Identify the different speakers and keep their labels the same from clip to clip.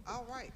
Speaker 1: All right.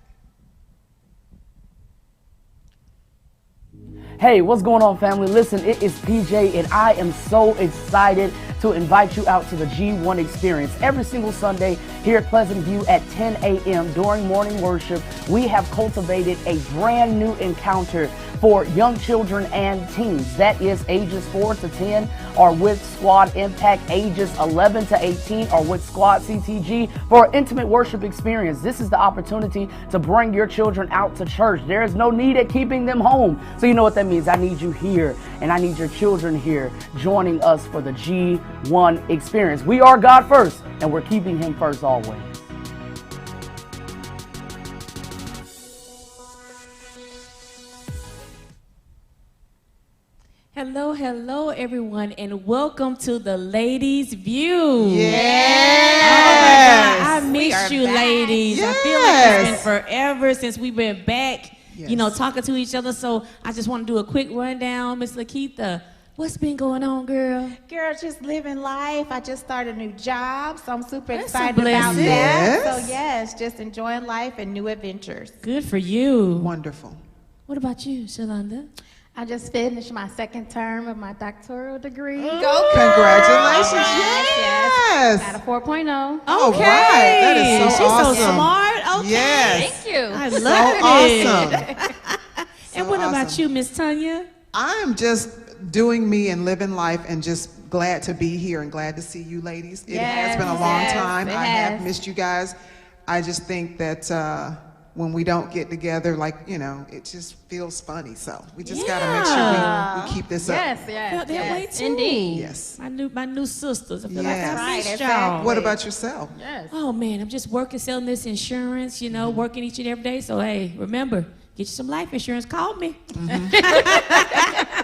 Speaker 2: Hey, what's going on, family? Listen, it is PJ, and I am so excited to invite you out to the G1 Experience. Every single Sunday here at Pleasant View at 10 a.m. during morning worship, we have cultivated a brand new encounter for young children and teens. That is ages 4 to 10 are with Squad Impact, ages 11 to 18 are with Squad CTG for an intimate worship experience. This is the opportunity to bring your children out to church. There is no need at keeping them home. So you know what that means. I need you here, and I need your children here joining us for the G1 Experience. We are God first, and we're keeping Him first always.
Speaker 3: Hello, hello, everyone, and welcome to the Ladies' View.
Speaker 1: Yes.
Speaker 3: Oh my God, I missed you,
Speaker 1: back.
Speaker 3: ladies.
Speaker 1: Yes.
Speaker 3: I feel like it's been forever since we've been back,
Speaker 1: Yes.
Speaker 3: talking to each other. So I just want to do a quick rundown. Miss Lakeitha, what's been going on, girl?
Speaker 4: Girl, just living life. I just started a new job, so I'm super
Speaker 3: That's a
Speaker 4: excited about
Speaker 3: blessing.
Speaker 4: that.
Speaker 1: Yes.
Speaker 4: So yes, just enjoying life and new adventures.
Speaker 3: Good for you.
Speaker 1: Wonderful.
Speaker 3: What about you, Shalonda?
Speaker 5: I just finished my second term of my doctoral degree.
Speaker 4: Go,
Speaker 1: Congratulations.
Speaker 5: Yes.
Speaker 1: Yes.
Speaker 5: Got a 4.0.
Speaker 1: All right. That is so
Speaker 3: She's
Speaker 1: awesome.
Speaker 3: so smart. Okay.
Speaker 1: Yes.
Speaker 5: Thank you.
Speaker 3: I
Speaker 1: So
Speaker 3: love it.
Speaker 1: awesome.
Speaker 3: And what about you, Miss Tanya?
Speaker 1: I'm just doing me and living life and just glad to be here and glad to see you ladies. It has been a long
Speaker 5: Yes,
Speaker 1: time.
Speaker 5: it
Speaker 1: I have
Speaker 5: has.
Speaker 1: missed you guys. I just think that when we don't get together, it just feels funny. So we just got to make sure we keep this up.
Speaker 5: Yes,
Speaker 3: Felt
Speaker 5: yes,
Speaker 3: that way
Speaker 5: yes.
Speaker 3: too.
Speaker 5: Indeed.
Speaker 1: Yes.
Speaker 3: My new sisters. I feel
Speaker 1: Yes.
Speaker 3: like I missed
Speaker 4: Right,
Speaker 3: y'all.
Speaker 4: exactly.
Speaker 1: What about yourself?
Speaker 5: Yes.
Speaker 3: Oh man, I'm just working, selling this insurance, working each and every day. So hey, remember, get you some life insurance. Call me.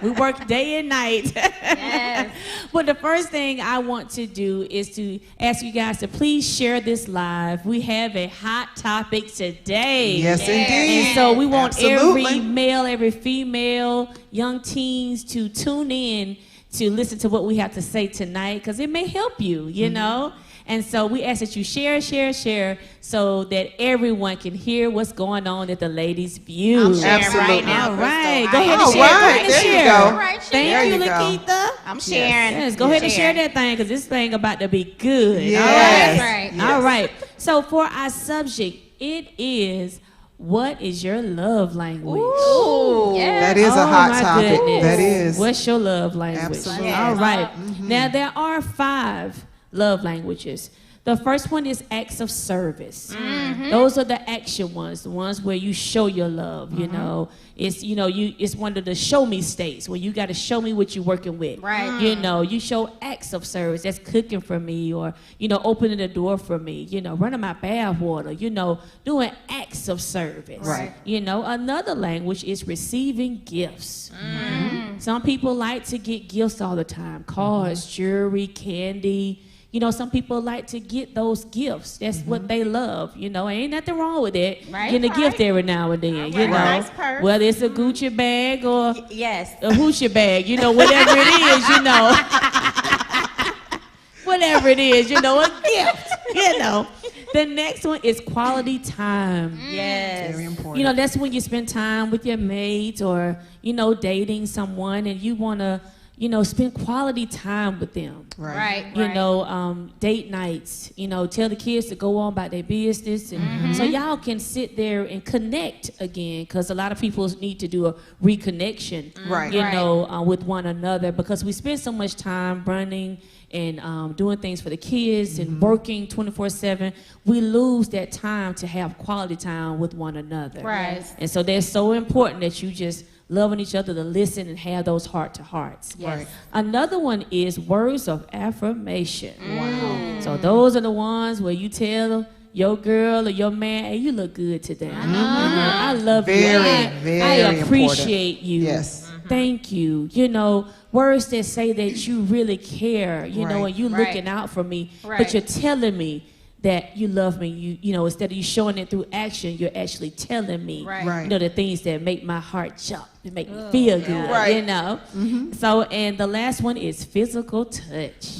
Speaker 3: We work day and night.
Speaker 5: Yes.
Speaker 3: But the first thing I want to do is to ask you guys to please share this live. We have a hot topic today.
Speaker 1: Yes, indeed.
Speaker 3: And so we want every
Speaker 1: Absolutely.
Speaker 3: male, every female, young teens to tune in to listen to what we have to say tonight because it may help you, you know? And so we ask that you share so that everyone can hear what's going on at the Ladies' View.
Speaker 4: I'm sharing
Speaker 1: Absolutely.
Speaker 4: right now.
Speaker 3: All right.
Speaker 4: Crystal.
Speaker 3: Go ahead
Speaker 4: I
Speaker 3: and
Speaker 1: All
Speaker 3: share. Go
Speaker 1: right.
Speaker 3: ahead and
Speaker 1: There you
Speaker 3: share.
Speaker 1: go.
Speaker 5: All right,
Speaker 3: Thank
Speaker 1: There
Speaker 3: you,
Speaker 1: you go.
Speaker 3: Lakeitha.
Speaker 4: I'm sharing.
Speaker 3: Yes, go ahead and share
Speaker 4: Sharing.
Speaker 3: that thing because this thing about to be good.
Speaker 1: Yes.
Speaker 3: All right.
Speaker 5: Right.
Speaker 1: Yes.
Speaker 3: All right. So for our subject, it is, what is your love language?
Speaker 5: Ooh, yes.
Speaker 1: That is a
Speaker 3: Oh,
Speaker 1: hot
Speaker 3: my
Speaker 1: topic.
Speaker 3: goodness.
Speaker 1: That is.
Speaker 3: What's your love language?
Speaker 1: Absolutely.
Speaker 3: All right.
Speaker 1: Mm-hmm.
Speaker 3: Now, there are 5 love languages. The first one is acts of service. Those are the action ones, the ones where you show your love, It's, it's one of the show me states where you got to show me what you're working with.
Speaker 5: Right.
Speaker 3: You show acts of service. That's cooking for me or, opening the door for me, running my bath water, doing acts of service.
Speaker 1: Right.
Speaker 3: Another language is receiving gifts. Some people like to get gifts all the time, cards, jewelry, candy. Some people like to get those gifts. That's what they love. Ain't nothing wrong with it.
Speaker 5: Right.
Speaker 3: Getting a gift every now and then,
Speaker 4: Nice purse.
Speaker 3: Whether it's a Gucci bag or
Speaker 4: Yes.
Speaker 3: a Hoochie bag, whatever it is, whatever it is, a gift, The next one is quality time.
Speaker 4: Yes.
Speaker 1: Very important.
Speaker 3: That's when you spend time with your mates or, dating someone and you want to, spend quality time with them.
Speaker 1: Right.
Speaker 3: Date nights, tell the kids to go on about their business. And so y'all can sit there and connect again because a lot of people need to do a reconnection,
Speaker 1: Right.
Speaker 3: with one another because we spend so much time running and doing things for the kids and working 24/7. We lose that time to have quality time with one another.
Speaker 5: Right.
Speaker 3: And so that's so important that you just loving each other to listen and have those heart-to-hearts.
Speaker 1: Right.
Speaker 3: Another one is words of affirmation.
Speaker 1: Wow.
Speaker 3: So those are the ones where you tell your girl or your man, hey, you look good today. I love you.
Speaker 1: Very
Speaker 3: I
Speaker 1: important.
Speaker 3: appreciate you.
Speaker 1: Yes.
Speaker 3: Thank you. Words that say that you really care,
Speaker 1: Right.
Speaker 3: and you
Speaker 5: Right.
Speaker 3: looking out for me, but
Speaker 5: Right.
Speaker 3: you're telling me that you love me. Instead of you showing it through action, you're actually telling me,
Speaker 5: Right.
Speaker 1: Right.
Speaker 3: the things that make my heart jump and make me feel good,
Speaker 1: Right.
Speaker 3: So, and the last one is physical touch.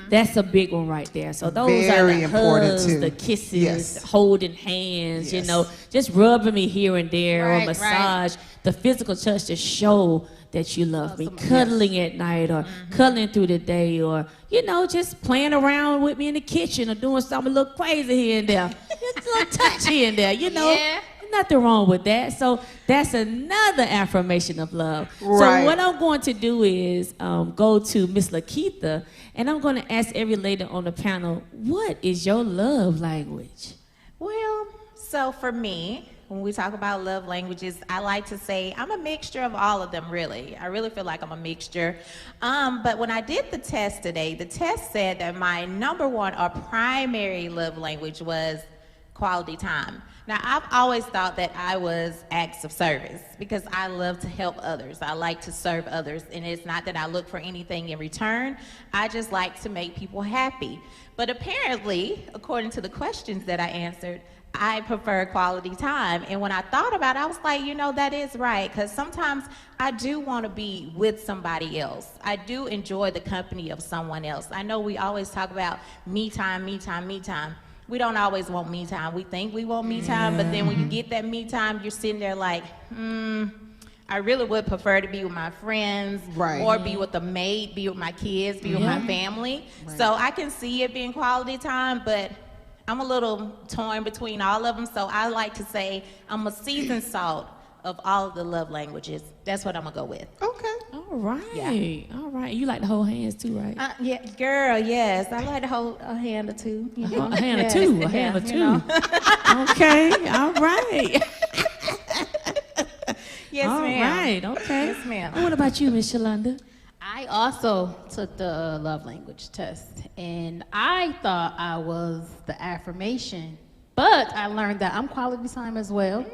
Speaker 3: That's a big one right there. So those
Speaker 1: Very
Speaker 3: are the
Speaker 1: important
Speaker 3: hugs,
Speaker 1: too.
Speaker 3: the kisses,
Speaker 1: Yes.
Speaker 3: holding hands, you
Speaker 1: Yes.
Speaker 3: know, just rubbing me here and there, or
Speaker 5: Right,
Speaker 3: massage, the physical touch to show that you love me, cuddling at night, or cuddling through the day, or, you know, just playing around with me in the kitchen, or doing something a little crazy here and there. Just a little touch here and there, you know.
Speaker 5: Yeah.
Speaker 3: Nothing wrong with that. So that's another affirmation of love.
Speaker 1: Right.
Speaker 3: So what I'm going to do is go to Miss Lakeitha, and I'm going to ask every lady on the panel, what is your love language?
Speaker 4: Well, so for me, when we talk about love languages, I like to say I'm a mixture of all of them, really. I really feel like I'm a mixture. But when I did the test today, the test said that my number one or primary love language was quality time. Now, I've always thought that I was acts of service because I love to help others. I like to serve others, and it's not that I look for anything in return. I just like to make people happy. But apparently, according to the questions that I answered, I prefer quality time. And when I thought about it, I was like, you know, that is right, because sometimes I do want to be with somebody else. I do enjoy the company of someone else. I know we always talk about me time, me time, me time. We don't always want me time. We think we want me time, but then when you get that me time, you're sitting there like, I really would prefer to be with my friends,
Speaker 1: Right.
Speaker 4: or be with a mate, be with my kids, be with my family. So I can see it being quality time, but I'm a little torn between all of them. So I like to say I'm a seasoned salt of all of the love languages. That's what I'm gonna go with.
Speaker 1: Okay.
Speaker 3: All right. All right. You like to hold hands too, right?
Speaker 4: Yeah, girl, yes. I like to hold a hand or two. You know?
Speaker 3: A hand or
Speaker 4: Yes,
Speaker 3: two. A
Speaker 4: yeah,
Speaker 3: hand or
Speaker 4: you
Speaker 3: two.
Speaker 4: know.
Speaker 3: Okay. All right.
Speaker 4: Yes,
Speaker 3: All
Speaker 4: ma'am.
Speaker 3: right. Okay.
Speaker 4: Yes, ma'am.
Speaker 3: And what about you, Miss Shalonda?
Speaker 5: I also took the love language test, and I thought I was the affirmation, but I learned that I'm quality time as well,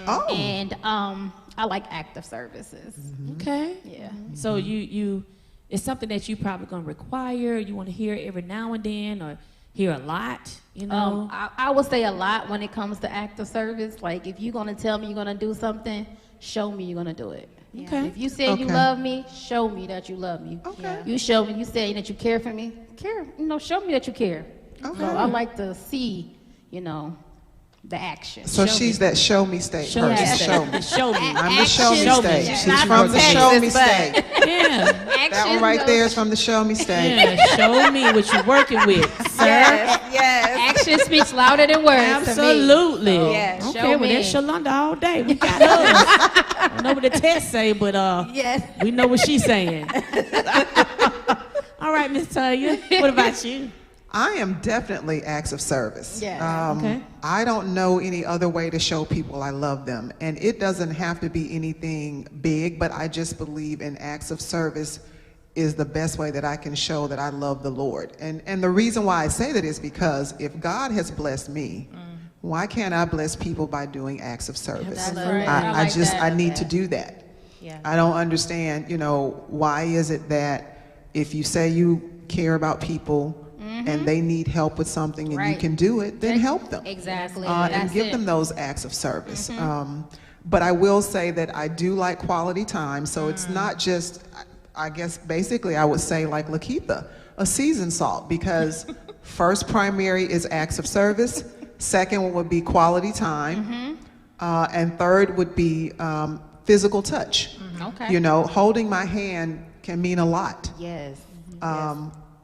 Speaker 1: Oh.
Speaker 5: and I like active services.
Speaker 3: Okay.
Speaker 5: Yeah.
Speaker 3: So you it's something that you probably gonna require. You want to hear every now and then, or hear a lot. You know.
Speaker 5: I would say a lot when it comes to active service. Like, if you're gonna tell me you're gonna do something, show me you're gonna do it.
Speaker 3: Okay.
Speaker 5: If you say you
Speaker 1: Okay.
Speaker 5: love me, show me that you love me.
Speaker 1: Okay.
Speaker 5: You show me, you say that you care for me, care. You know, show me that you care.
Speaker 1: Okay.
Speaker 5: So I like to see, you know, the action.
Speaker 1: So
Speaker 3: Show
Speaker 1: she's that show me state
Speaker 3: Show
Speaker 1: person.
Speaker 3: me.
Speaker 1: Show me.
Speaker 3: Show me.
Speaker 1: I'm the show me
Speaker 3: Show me.
Speaker 1: state.
Speaker 3: She's
Speaker 1: She's
Speaker 4: not
Speaker 1: from
Speaker 4: from
Speaker 1: the show me
Speaker 4: Texas, but-
Speaker 1: state.
Speaker 3: Yeah.
Speaker 1: That one right there is from the show me state.
Speaker 3: Yeah. Show me what you're working with, sir.
Speaker 4: Yes.
Speaker 5: Action speaks louder than words
Speaker 3: Absolutely.
Speaker 5: To me.
Speaker 4: Yes,
Speaker 3: Okay,
Speaker 5: show
Speaker 3: well,
Speaker 5: me.
Speaker 3: that's Shalonda all day. We got us. I don't know what the test say, but
Speaker 5: Yes.
Speaker 3: we know what she's saying. All right, Miss Tanya, what about you?
Speaker 1: I am definitely acts of service.
Speaker 5: Yeah.
Speaker 3: Okay.
Speaker 1: I don't know any other way to show people I love them. And it doesn't have to be anything big, but I just believe in acts of service is the best way that I can show that I love the Lord. And the reason why I say that is because if God has blessed me, why can't I bless people by doing acts of service?
Speaker 3: Absolutely.
Speaker 1: I
Speaker 5: like
Speaker 1: just,
Speaker 5: that.
Speaker 1: I need to do that.
Speaker 4: Yeah.
Speaker 1: I don't understand, you know, why is it that if you say you care about people and they need help with something and you
Speaker 5: Right.
Speaker 1: can do it, then help them.
Speaker 5: Exactly.
Speaker 1: And
Speaker 5: That's
Speaker 1: give
Speaker 5: it.
Speaker 1: them those acts of service. But I will say that I do like quality time, so it's not just, I guess basically I would say like Lakeitha, a seasoned salt, because first primary is acts of service, second one would be quality time, and third would be physical touch.
Speaker 5: Okay.
Speaker 1: You know, holding my hand can mean a lot.
Speaker 4: Yes.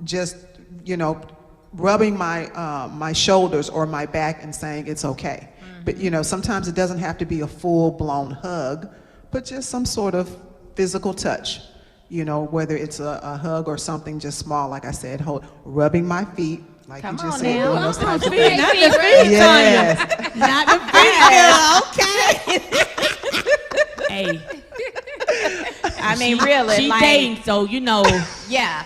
Speaker 1: Just, you know, rubbing my my shoulders or my back and saying it's okay. But you know, sometimes it doesn't have to be a full-blown hug, but just some sort of physical touch. You know, whether it's a hug or something just small, like I said, rubbing my feet, like
Speaker 4: Come
Speaker 1: you just
Speaker 4: on
Speaker 1: said,
Speaker 4: now.
Speaker 1: doing those types of
Speaker 3: Feet,
Speaker 1: things.
Speaker 3: not the feet,
Speaker 1: Yes.
Speaker 3: Tanya. Not the feet, girl. Okay. Hey,
Speaker 4: I mean, really,
Speaker 3: she
Speaker 4: like,
Speaker 3: dating, so you know.
Speaker 4: yeah.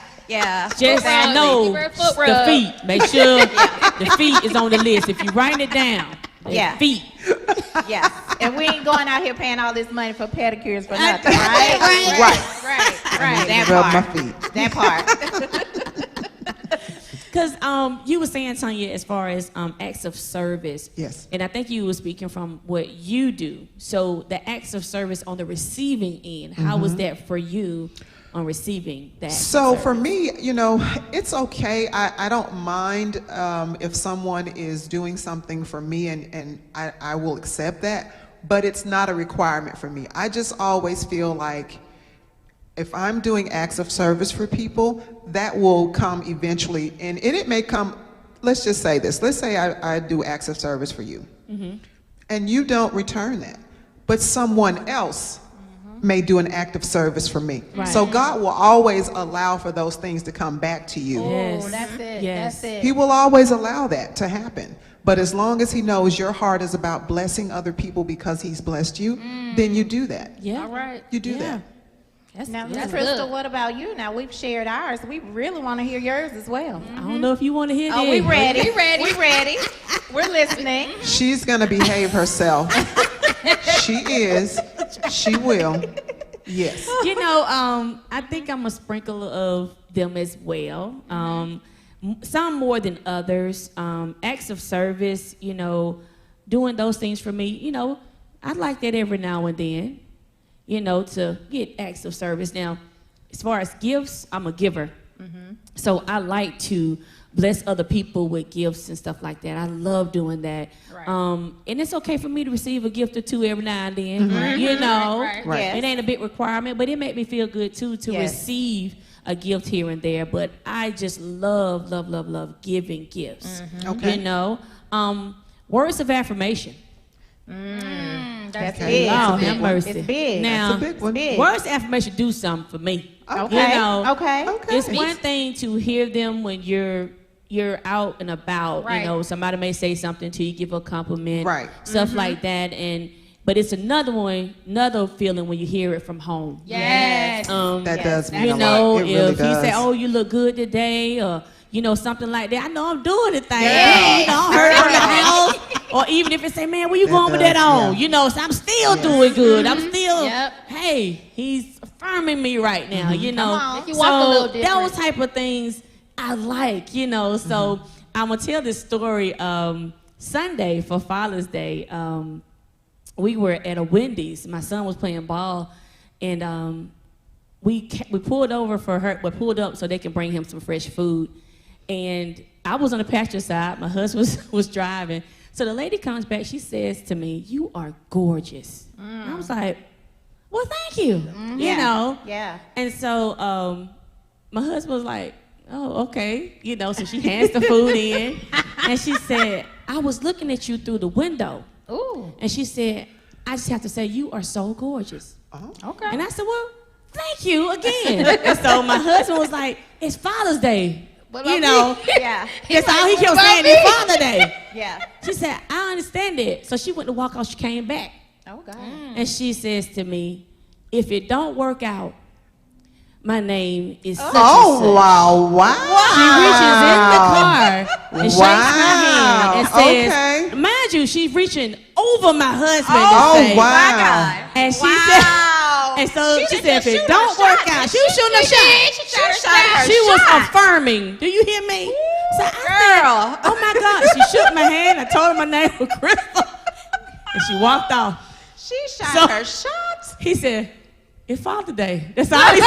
Speaker 3: Just
Speaker 5: rub.
Speaker 3: know
Speaker 5: Give her a foot
Speaker 3: the
Speaker 5: rub.
Speaker 3: feet. Make sure the feet is on the list. If you write it down, the
Speaker 4: Yeah.
Speaker 3: feet.
Speaker 4: Yes. And we ain't going out here paying all this money for pedicures for nothing, right? Right. That
Speaker 1: Rub my
Speaker 4: part.
Speaker 1: feet.
Speaker 4: That part.
Speaker 3: Because you were saying, Tanya, as far as acts of service.
Speaker 1: Yes.
Speaker 3: And I think you were speaking from what you do. So the acts of service on the receiving end, how was that for you? on receiving that.
Speaker 1: So
Speaker 3: service?
Speaker 1: for me, you know, it's okay. I don't mind if someone is doing something for me, and I will accept that, but it's not a requirement for me. I just always feel like if I'm doing acts of service for people, that will come eventually, and it may come, let's just say this. Let's say I do acts of service for you, and you don't return that, but someone else may do an act of service for me.
Speaker 3: Right.
Speaker 1: So God will always allow for those things to come back to you.
Speaker 3: Yes.
Speaker 5: Oh, that's it.
Speaker 3: Yes.
Speaker 5: That's it.
Speaker 1: He will always allow that to happen. But as long as he knows your heart is about blessing other people because he's blessed you, then you do that.
Speaker 3: Yeah.
Speaker 5: All right.
Speaker 1: You do
Speaker 3: Yeah.
Speaker 1: that.
Speaker 4: Now,
Speaker 3: yeah.
Speaker 4: Crystal,
Speaker 5: good.
Speaker 4: what about you? Now, we've shared ours. We really want to hear yours as well.
Speaker 3: I don't know if you want to hear
Speaker 4: Oh,
Speaker 3: that.
Speaker 4: we ready.
Speaker 5: We ready.
Speaker 4: We ready. We're listening.
Speaker 1: She's going to behave herself. She is. She will. Yes.
Speaker 3: You know, I think I'm a sprinkle of them as well. Some more than others. Acts of service, you know, doing those things for me, you know, I like that every now and then, you know, to get acts of service. Now, as far as gifts, I'm a giver. So I like to bless other people with gifts and stuff like that. I love doing that.
Speaker 5: Right.
Speaker 3: And it's okay for me to receive a gift or two every now and then, you know.
Speaker 5: Right.
Speaker 1: Right.
Speaker 4: Yes.
Speaker 3: It ain't a big requirement, but it made me feel good too to
Speaker 4: Yes.
Speaker 3: receive a gift here and there. But I just love giving gifts.
Speaker 1: Okay.
Speaker 3: You know, words of affirmation.
Speaker 4: That's
Speaker 1: Okay.
Speaker 4: big.
Speaker 3: Lord
Speaker 4: It's
Speaker 3: have
Speaker 4: big.
Speaker 3: mercy.
Speaker 4: It's big.
Speaker 3: Now,
Speaker 1: That's a big one.
Speaker 4: big.
Speaker 3: words of affirmation do something for me.
Speaker 4: Okay.
Speaker 3: You know,
Speaker 4: Okay.
Speaker 1: Okay.
Speaker 3: it's one thing to hear them when you're out and about.
Speaker 5: Right.
Speaker 3: You know, somebody may say something to you, give a compliment,
Speaker 1: Right.
Speaker 3: stuff like that, but it's another feeling when you hear it from home.
Speaker 5: Yes.
Speaker 1: That
Speaker 4: Yes.
Speaker 1: does mean
Speaker 3: You
Speaker 1: a
Speaker 3: know,
Speaker 1: lot. It really
Speaker 3: if he
Speaker 1: does.
Speaker 3: say, "Oh, you look good today," or you know, something like that, I know I'm doing the thing.
Speaker 5: Yes.
Speaker 3: You know, I'm hurt on the house. Or even if it say, "Man, where you
Speaker 1: It
Speaker 3: going with that
Speaker 1: does,
Speaker 3: on?"
Speaker 1: yeah.
Speaker 3: You know, so I'm still doing good. I'm still,
Speaker 5: Yep.
Speaker 3: hey, he's affirming me right now. You know,
Speaker 4: on.
Speaker 5: Make you walk a little
Speaker 3: so
Speaker 5: different.
Speaker 3: those type of things I like. You know, so I'm gonna tell this story. Sunday for Father's Day, we were at a Wendy's. My son was playing ball, and we pulled over for her. We pulled up so they can bring him some fresh food. And I was on the passenger side. My husband was driving. So the lady comes back. She says to me, "You are gorgeous." I was like, "Well, thank you." You
Speaker 4: Yeah.
Speaker 3: know.
Speaker 4: Yeah.
Speaker 3: And so my husband was like, "Oh, okay." You know. So she hands the food in, and she said, "I was looking at you through the window."
Speaker 5: Ooh.
Speaker 3: And she said, "I just have to say, you are so gorgeous."
Speaker 5: Okay.
Speaker 3: And I said, "Well, thank you again." And so my husband was like, "It's Father's Day."
Speaker 5: What about
Speaker 3: You know,
Speaker 5: me?
Speaker 4: Yeah.
Speaker 3: that's all he
Speaker 5: What
Speaker 3: kept
Speaker 5: about
Speaker 3: saying,
Speaker 5: me?
Speaker 3: it's Father's Day.
Speaker 4: Yeah.
Speaker 3: She said, "I understand it." So she went to walk out, she came back.
Speaker 4: Oh, God.
Speaker 3: And she says to me, "If it don't work out, my name is such and such."
Speaker 1: Oh, wow.
Speaker 3: She reaches in the car and shakes my hand and says,
Speaker 1: Okay.
Speaker 3: mind you, she's reaching over my husband
Speaker 1: Oh,
Speaker 3: to say,
Speaker 1: wow.
Speaker 4: My God.
Speaker 3: and she
Speaker 4: Wow.
Speaker 3: said, and so she said, if it don't work out, she was shooting a shot.
Speaker 4: She shot her
Speaker 3: She was
Speaker 4: shot.
Speaker 3: affirming. Do you hear me? So I said,
Speaker 4: Girl.
Speaker 3: oh my God. She shook my hand. I told her my name was Crystal. And she walked off.
Speaker 4: She shot
Speaker 3: So-
Speaker 4: her shot.
Speaker 3: He said, "It's Father's Day." That's all he said.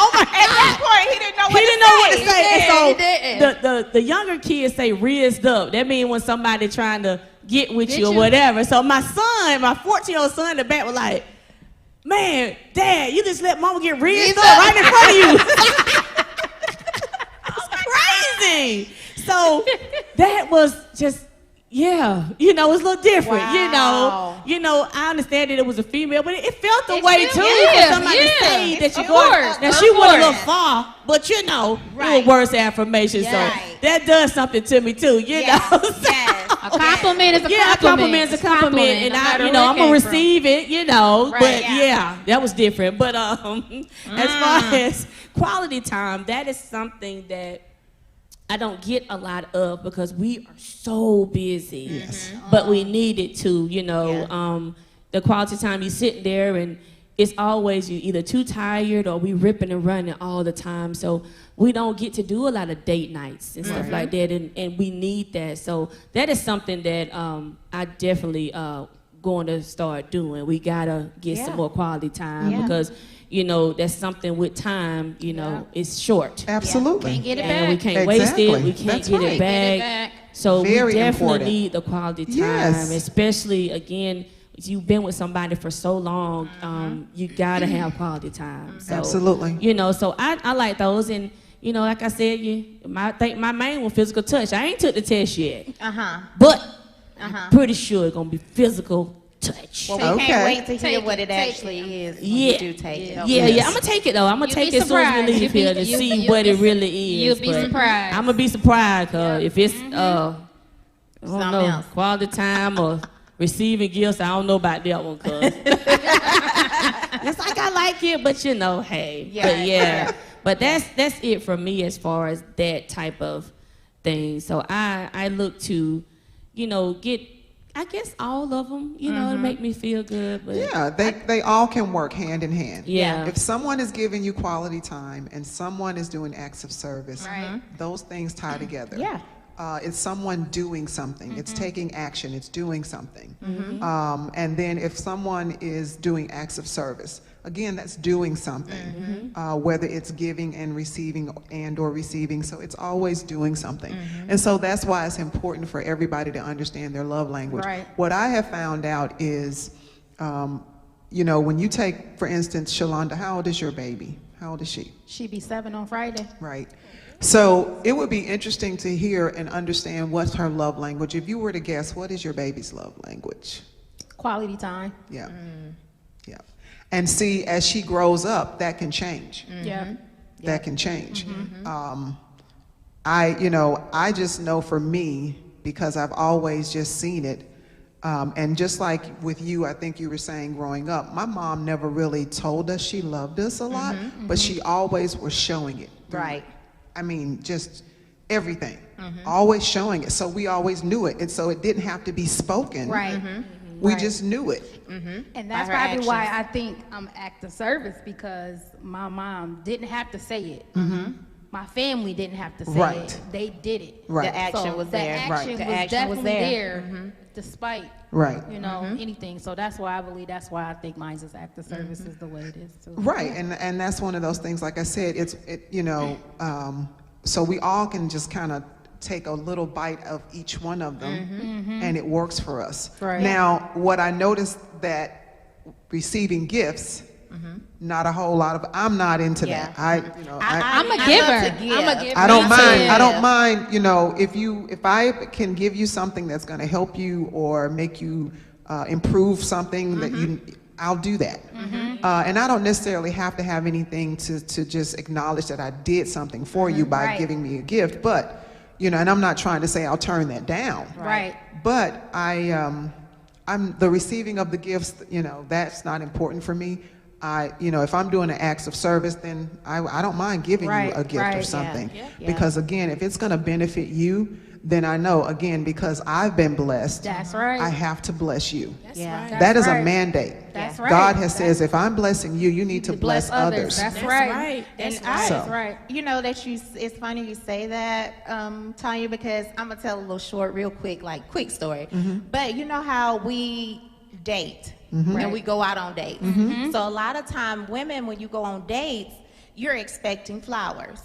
Speaker 3: Oh my
Speaker 4: At that
Speaker 3: God.
Speaker 4: point, he didn't know
Speaker 3: He
Speaker 4: what
Speaker 3: didn't
Speaker 4: to
Speaker 3: know what to
Speaker 4: say.
Speaker 3: say.
Speaker 5: He
Speaker 3: And
Speaker 5: didn't.
Speaker 3: so the younger kids say rizzed up. That means when somebody trying to get with
Speaker 5: Get
Speaker 3: you or
Speaker 5: you.
Speaker 3: whatever. So my son, my 14-year-old son in the back was like, "Man, Dad, you just let Mama get rizzed up right in front of you." It's crazy. So that was just, yeah, you know, it's a little different.
Speaker 4: Wow.
Speaker 3: You know, I understand that it was a female, but it felt the
Speaker 5: It
Speaker 3: way
Speaker 5: felt-
Speaker 3: too
Speaker 5: yeah,
Speaker 3: for somebody to
Speaker 5: yeah.
Speaker 3: say that you
Speaker 5: Of
Speaker 3: go.
Speaker 5: course,
Speaker 3: Now
Speaker 5: of
Speaker 3: she went a little
Speaker 5: course.
Speaker 3: far, but you know, it
Speaker 4: Right.
Speaker 3: was words of affirmation. So
Speaker 4: Right.
Speaker 3: that does something to me too. You
Speaker 4: Yes,
Speaker 3: know.
Speaker 4: yes.
Speaker 5: A compliment is a
Speaker 3: Yeah, a
Speaker 5: compliment.
Speaker 3: compliment is a compliment, and
Speaker 5: no
Speaker 3: I,
Speaker 5: matter
Speaker 3: you know,
Speaker 5: where
Speaker 3: I'm
Speaker 5: it
Speaker 3: gonna
Speaker 5: came from.
Speaker 3: receive it, you know.
Speaker 4: Right,
Speaker 3: But
Speaker 4: yeah.
Speaker 3: yeah, that was different. But as far as quality time, that is something that I don't get a lot of because we are so busy.
Speaker 1: Yes.
Speaker 3: But we need it to, you know.
Speaker 4: Yeah.
Speaker 3: The quality time you sitting there and it's always you either too tired or we ripping and running all the time. So we don't get to do a lot of date nights and stuff like that, and we need that. So that is something that I definitely going to start doing. We gotta get some
Speaker 4: Yeah.
Speaker 3: more quality time
Speaker 4: Yeah.
Speaker 3: because, you know, that's something with time, you know, it's short.
Speaker 1: Absolutely.
Speaker 5: Can't get it
Speaker 3: And we
Speaker 5: back.
Speaker 3: can't waste it.
Speaker 1: Exactly.
Speaker 3: We can't
Speaker 1: That's
Speaker 3: get
Speaker 1: right.
Speaker 3: it back.
Speaker 5: Get it back.
Speaker 3: So
Speaker 1: Very
Speaker 3: we definitely
Speaker 1: important.
Speaker 3: need the quality time,
Speaker 1: Yes.
Speaker 3: especially again. You've been with somebody for so long, you gotta have quality time. So,
Speaker 1: Absolutely.
Speaker 3: You know, so I like those, and you know, like I said, I think my main one physical touch. I ain't took the test yet, but I'm pretty sure it's gonna be physical touch.
Speaker 4: Well, we
Speaker 1: Okay.
Speaker 4: can't wait to hear
Speaker 5: Take
Speaker 4: what
Speaker 5: it,
Speaker 4: it
Speaker 5: take
Speaker 4: actually is when
Speaker 3: Yeah.
Speaker 4: you do take it.
Speaker 3: Yeah,
Speaker 1: Yes.
Speaker 3: I'm gonna take it though. I'm gonna
Speaker 5: You'll
Speaker 3: take
Speaker 5: be
Speaker 3: it as soon as we
Speaker 5: surprised.
Speaker 3: leave here to see what it really is.
Speaker 5: You'll be surprised.
Speaker 3: I'm gonna be surprised, cause if it's I don't
Speaker 4: Something
Speaker 3: know,
Speaker 4: else.
Speaker 3: quality time or receiving gifts, I don't know about that one, cause it's like I like it, but you know, hey,
Speaker 4: Yeah,
Speaker 3: but
Speaker 4: yeah.
Speaker 3: but that's it for me as far as that type of thing. So I look to, you know, get. I guess all of them, you know, to make me feel good. But
Speaker 1: Yeah, they all can work hand in hand.
Speaker 3: Yeah.
Speaker 1: If someone is giving you quality time and someone is doing acts of service, those things tie together.
Speaker 4: Yeah.
Speaker 1: It's someone doing something. It's taking action. It's doing something. And then if someone is doing acts of service, again, that's doing something, whether it's giving and or receiving. So it's always doing something. And so that's why it's important for everybody to understand their love language.
Speaker 5: Right.
Speaker 1: What I have found out is, you know, when you take, for instance, Shalonda, how old is your baby? How old is she?
Speaker 5: She be 7 on Friday.
Speaker 1: Right. So it would be interesting to hear and understand what's her love language. If you were to guess, what is your baby's love language?
Speaker 5: Quality time.
Speaker 1: Yeah. Yeah. And see, as she grows up, that can change.
Speaker 5: Yeah.
Speaker 1: That can change. I just know for me, because I've always just seen it, and just like with you, I think you were saying growing up, my mom never really told us she loved us a lot, but she always was showing it.
Speaker 4: Right.
Speaker 1: I mean, just everything, always showing it. So we always knew it. And so it didn't have to be spoken.
Speaker 5: Right.
Speaker 1: We
Speaker 5: Right.
Speaker 1: just knew it.
Speaker 5: And that's
Speaker 4: By her
Speaker 5: probably why
Speaker 4: actions.
Speaker 5: I think I'm active service, because my mom didn't have to say it. My family didn't have to say
Speaker 1: Right.
Speaker 5: it. They did it.
Speaker 1: Right.
Speaker 4: The action was
Speaker 5: the
Speaker 4: there.
Speaker 5: Action
Speaker 4: The
Speaker 5: was
Speaker 4: action was
Speaker 5: definitely
Speaker 4: there.
Speaker 5: despite
Speaker 1: Right.
Speaker 5: you know anything. So that's why I think mine's is active service is the way it is too.
Speaker 1: Right. And that's one of those things, like I said, so we all can just kind of take a little bite of each one of them, and it works for us.
Speaker 5: Right.
Speaker 1: Now, what I noticed that receiving gifts, not a whole lot of, I'm not into
Speaker 4: Yeah.
Speaker 1: that.
Speaker 5: I'm a
Speaker 4: I
Speaker 5: giver.
Speaker 4: love to give.
Speaker 5: I'm a giver.
Speaker 1: I don't
Speaker 5: Me
Speaker 1: mind.
Speaker 5: too.
Speaker 1: I don't mind. You know, if I can give you something that's going to help you or make you improve something that I'll do that. And I don't necessarily have to have anything to just acknowledge that I did something for you by
Speaker 5: Right.
Speaker 1: giving me a gift. But and I'm not trying to say I'll turn that down.
Speaker 5: Right.
Speaker 1: But I'm the receiving of the gifts. That's not important for me. If I'm doing an acts of service, then I don't mind giving you
Speaker 5: Right,
Speaker 1: a gift
Speaker 5: right,
Speaker 1: or
Speaker 5: yeah,
Speaker 1: something.
Speaker 4: yeah.
Speaker 1: Because again, if it's going to benefit you, then I know, again, because I've been blessed,
Speaker 5: That's right.
Speaker 1: I have to bless you.
Speaker 4: Yeah.
Speaker 5: That's
Speaker 1: That is
Speaker 5: right.
Speaker 1: a mandate.
Speaker 5: That's right.
Speaker 1: God has says, if I'm blessing you, you need to bless others.
Speaker 5: That's
Speaker 3: That's
Speaker 5: right.
Speaker 3: right.
Speaker 4: And
Speaker 3: That's
Speaker 4: I-
Speaker 3: right.
Speaker 1: So-
Speaker 5: Right.
Speaker 4: You know that it's funny you say that, Tanya, because I'm gonna tell a little short, real quick, quick story. But you know how we date and we go out on dates. So a lot of time, women, when you go on dates, you're expecting flowers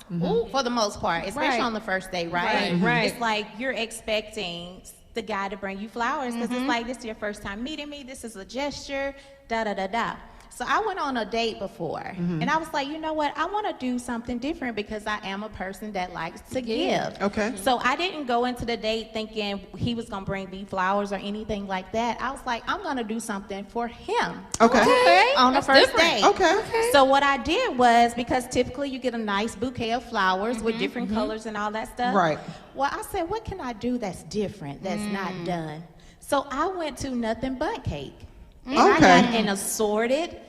Speaker 4: for the most part, especially
Speaker 5: Right.
Speaker 4: on the first date, right?
Speaker 5: Right, right.
Speaker 4: It's like you're expecting the guy to bring you flowers because it's like, this is your first time meeting me. This is a gesture, da da da da. So I went on a date before, and I was like, you know what? I want to do something different because I am a person that likes to give.
Speaker 1: Okay.
Speaker 4: So I didn't go into the date thinking he was going to bring me flowers or anything like that. I was like, I'm going to do something for him.
Speaker 1: Okay.
Speaker 4: On the
Speaker 5: That's
Speaker 4: first
Speaker 5: different.
Speaker 4: date.
Speaker 1: Okay.
Speaker 4: So what I did was, because typically you get a nice bouquet of flowers with different colors and all that stuff.
Speaker 1: Right.
Speaker 4: Well, I said, what can I do that's different, that's not done? So I went to Nothing But Cake. And I
Speaker 1: Okay.
Speaker 4: got an assorted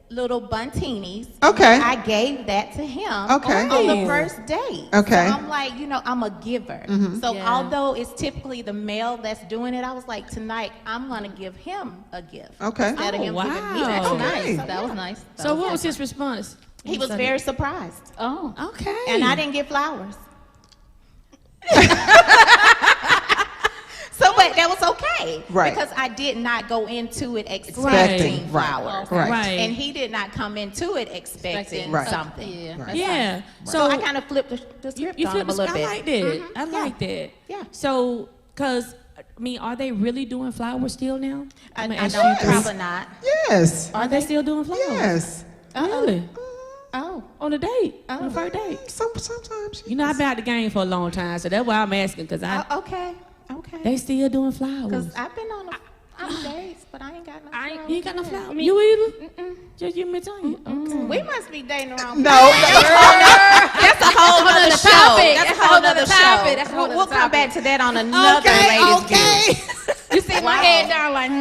Speaker 4: little buntinis.
Speaker 1: Okay.
Speaker 4: I gave that to him
Speaker 1: Okay.
Speaker 4: on the first date.
Speaker 1: Okay.
Speaker 4: So I'm like, I'm a giver. So
Speaker 5: Yeah.
Speaker 4: although it's typically the male that's doing it, I was like, tonight I'm going to give him a gift.
Speaker 1: Okay.
Speaker 4: Instead of him
Speaker 3: Oh,
Speaker 4: giving me
Speaker 3: wow.
Speaker 4: that.
Speaker 5: That's
Speaker 1: Okay.
Speaker 5: nice. That was nice.
Speaker 3: So what was his response?
Speaker 4: He was very surprised.
Speaker 5: Oh.
Speaker 3: Okay.
Speaker 4: And I didn't get flowers. So, but that was okay. okay.
Speaker 1: Right.
Speaker 4: Because I did not go into it expecting
Speaker 1: Expecting, right,
Speaker 4: flowers.
Speaker 1: right.
Speaker 3: Right.
Speaker 4: And he did not come into it expecting
Speaker 1: Right.
Speaker 4: something.
Speaker 5: Yeah.
Speaker 1: Right.
Speaker 3: Yeah.
Speaker 4: So I kind of flipped the script
Speaker 3: you
Speaker 4: on him
Speaker 3: flip
Speaker 4: a little bit.
Speaker 3: I like that. I
Speaker 4: Yeah.
Speaker 3: like that.
Speaker 4: Yeah.
Speaker 3: So, cause I mean, are they really doing flowers still now?
Speaker 4: I
Speaker 3: I'ma
Speaker 4: know
Speaker 3: ask you this.
Speaker 4: probably not.
Speaker 1: Yes.
Speaker 3: Are they still doing flowers?
Speaker 1: Yes.
Speaker 3: Really?
Speaker 4: Oh.
Speaker 3: On a date? On the first date?
Speaker 1: Sometimes.
Speaker 3: You know, I've been out the game for a long time, so that's why I'm asking, because
Speaker 4: Okay. Okay.
Speaker 3: they still doing flowers.
Speaker 4: Because I've been on dates, but I ain't got no flowers.
Speaker 3: You ain't got no flowers? You either? Just you, me telling you. Okay.
Speaker 4: We must be dating the wrong
Speaker 1: No.
Speaker 4: That's a whole other show.
Speaker 5: topic.
Speaker 4: That's a whole other show.
Speaker 5: That's a whole
Speaker 4: We'll
Speaker 5: other
Speaker 4: come back
Speaker 5: topic.
Speaker 4: to that on another ladies' view.
Speaker 5: You see my head down like,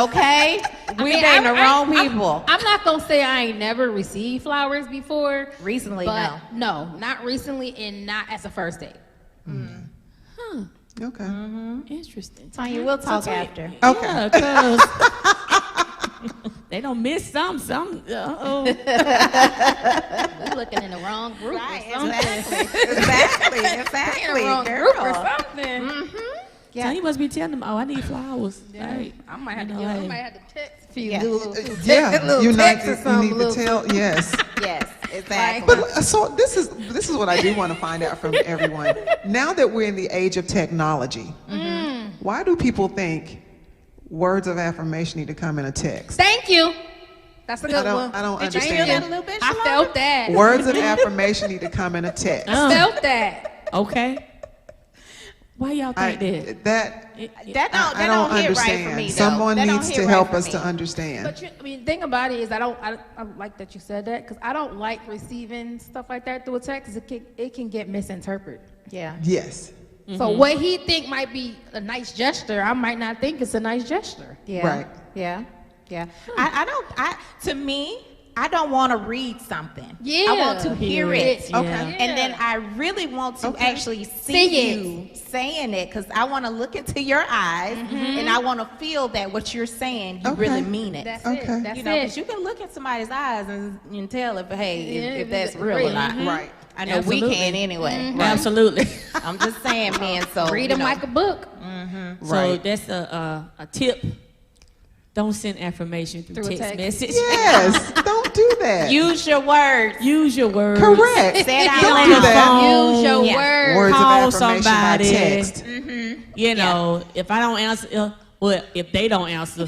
Speaker 4: Okay? We
Speaker 5: mean,
Speaker 4: dating the
Speaker 5: I-
Speaker 4: wrong
Speaker 5: I'm-
Speaker 4: people.
Speaker 5: I'm not gonna say I ain't never received flowers before.
Speaker 4: Recently,
Speaker 5: but
Speaker 4: no.
Speaker 5: not recently, and not as a first date.
Speaker 1: Okay.
Speaker 3: Interesting.
Speaker 4: Tanya, we'll talk after.
Speaker 1: Okay.
Speaker 3: Yeah, because they don't miss some. Uh-oh.
Speaker 5: We're looking in the wrong group or something.
Speaker 4: Exactly.
Speaker 5: In the wrong
Speaker 4: Girl.
Speaker 5: group or something.
Speaker 3: So you must be telling them, oh, I need flowers. Right.
Speaker 5: I might have to.
Speaker 3: You know,
Speaker 5: I
Speaker 3: hey.
Speaker 5: might have to text a few.
Speaker 4: Yeah.
Speaker 5: Do a little,
Speaker 1: Yeah.
Speaker 5: little
Speaker 1: You
Speaker 5: text or
Speaker 1: you
Speaker 5: something,
Speaker 1: need to
Speaker 5: little-
Speaker 1: tell. Yes.
Speaker 4: Yes, exactly.
Speaker 1: But so this is what I do want to find out from everyone. Now that we're in the age of technology, why do people think words of affirmation need to come in a text?
Speaker 5: Thank you. That's a good one.
Speaker 1: I don't
Speaker 4: Did you feel
Speaker 1: understand.
Speaker 4: that a little bit,
Speaker 5: I
Speaker 4: Shalonda?
Speaker 5: felt that.
Speaker 1: Words of affirmation need to come in a text.
Speaker 3: Oh,
Speaker 5: Felt that.
Speaker 3: okay. Why y'all
Speaker 1: I,
Speaker 3: think that?
Speaker 4: That don't,
Speaker 1: I don't
Speaker 4: hit
Speaker 1: understand.
Speaker 4: right for me, though.
Speaker 1: Someone
Speaker 4: That don't
Speaker 1: needs
Speaker 4: hit
Speaker 1: to
Speaker 4: right
Speaker 1: help
Speaker 4: for
Speaker 1: us
Speaker 4: me.
Speaker 1: to understand.
Speaker 5: But I mean, the thing about it is, I like that you said that, because I don't like receiving stuff like that through a text. It can get misinterpreted.
Speaker 4: Yeah.
Speaker 1: Yes.
Speaker 5: So what he think might be a nice gesture, I might not think it's a nice gesture.
Speaker 4: Yeah.
Speaker 1: Right.
Speaker 4: Yeah. Yeah. To me, I don't want to read something.
Speaker 5: Yeah.
Speaker 4: I want to hear it.
Speaker 3: Yeah.
Speaker 1: Okay.
Speaker 4: And then I really want to
Speaker 1: Okay.
Speaker 4: actually
Speaker 5: See
Speaker 4: see
Speaker 5: it.
Speaker 4: you saying it, because I want to look into your eyes and I want to feel that what you're saying, you
Speaker 1: Okay.
Speaker 4: really mean it.
Speaker 5: That's
Speaker 1: Okay.
Speaker 5: it. That's
Speaker 4: you know,
Speaker 5: it.
Speaker 4: because you can look in somebody's eyes and tell if, hey,
Speaker 5: Yeah,
Speaker 4: if that's
Speaker 5: if
Speaker 4: real
Speaker 5: it's
Speaker 4: or not.
Speaker 5: real.
Speaker 1: Right.
Speaker 4: I know
Speaker 3: Absolutely.
Speaker 4: we can anyway. Right.
Speaker 3: Absolutely.
Speaker 4: I'm just saying, man. So
Speaker 5: Read
Speaker 4: you
Speaker 5: them
Speaker 4: know.
Speaker 5: like a book.
Speaker 3: So
Speaker 1: Right.
Speaker 3: that's a tip. Don't send affirmation through
Speaker 5: Through a
Speaker 3: text
Speaker 5: text.
Speaker 3: message.
Speaker 1: Yes. Don't do that.
Speaker 4: Use your words.
Speaker 3: Use your words.
Speaker 1: Correct.
Speaker 4: Say it out
Speaker 3: Get on
Speaker 1: Don't do
Speaker 3: the
Speaker 4: loud.
Speaker 1: that.
Speaker 3: phone.
Speaker 5: Use your
Speaker 4: Yeah.
Speaker 5: words.
Speaker 1: Words
Speaker 3: Call
Speaker 1: of affirmation
Speaker 3: somebody.
Speaker 1: by text.
Speaker 3: You know, if I don't answer, well, if they don't answer,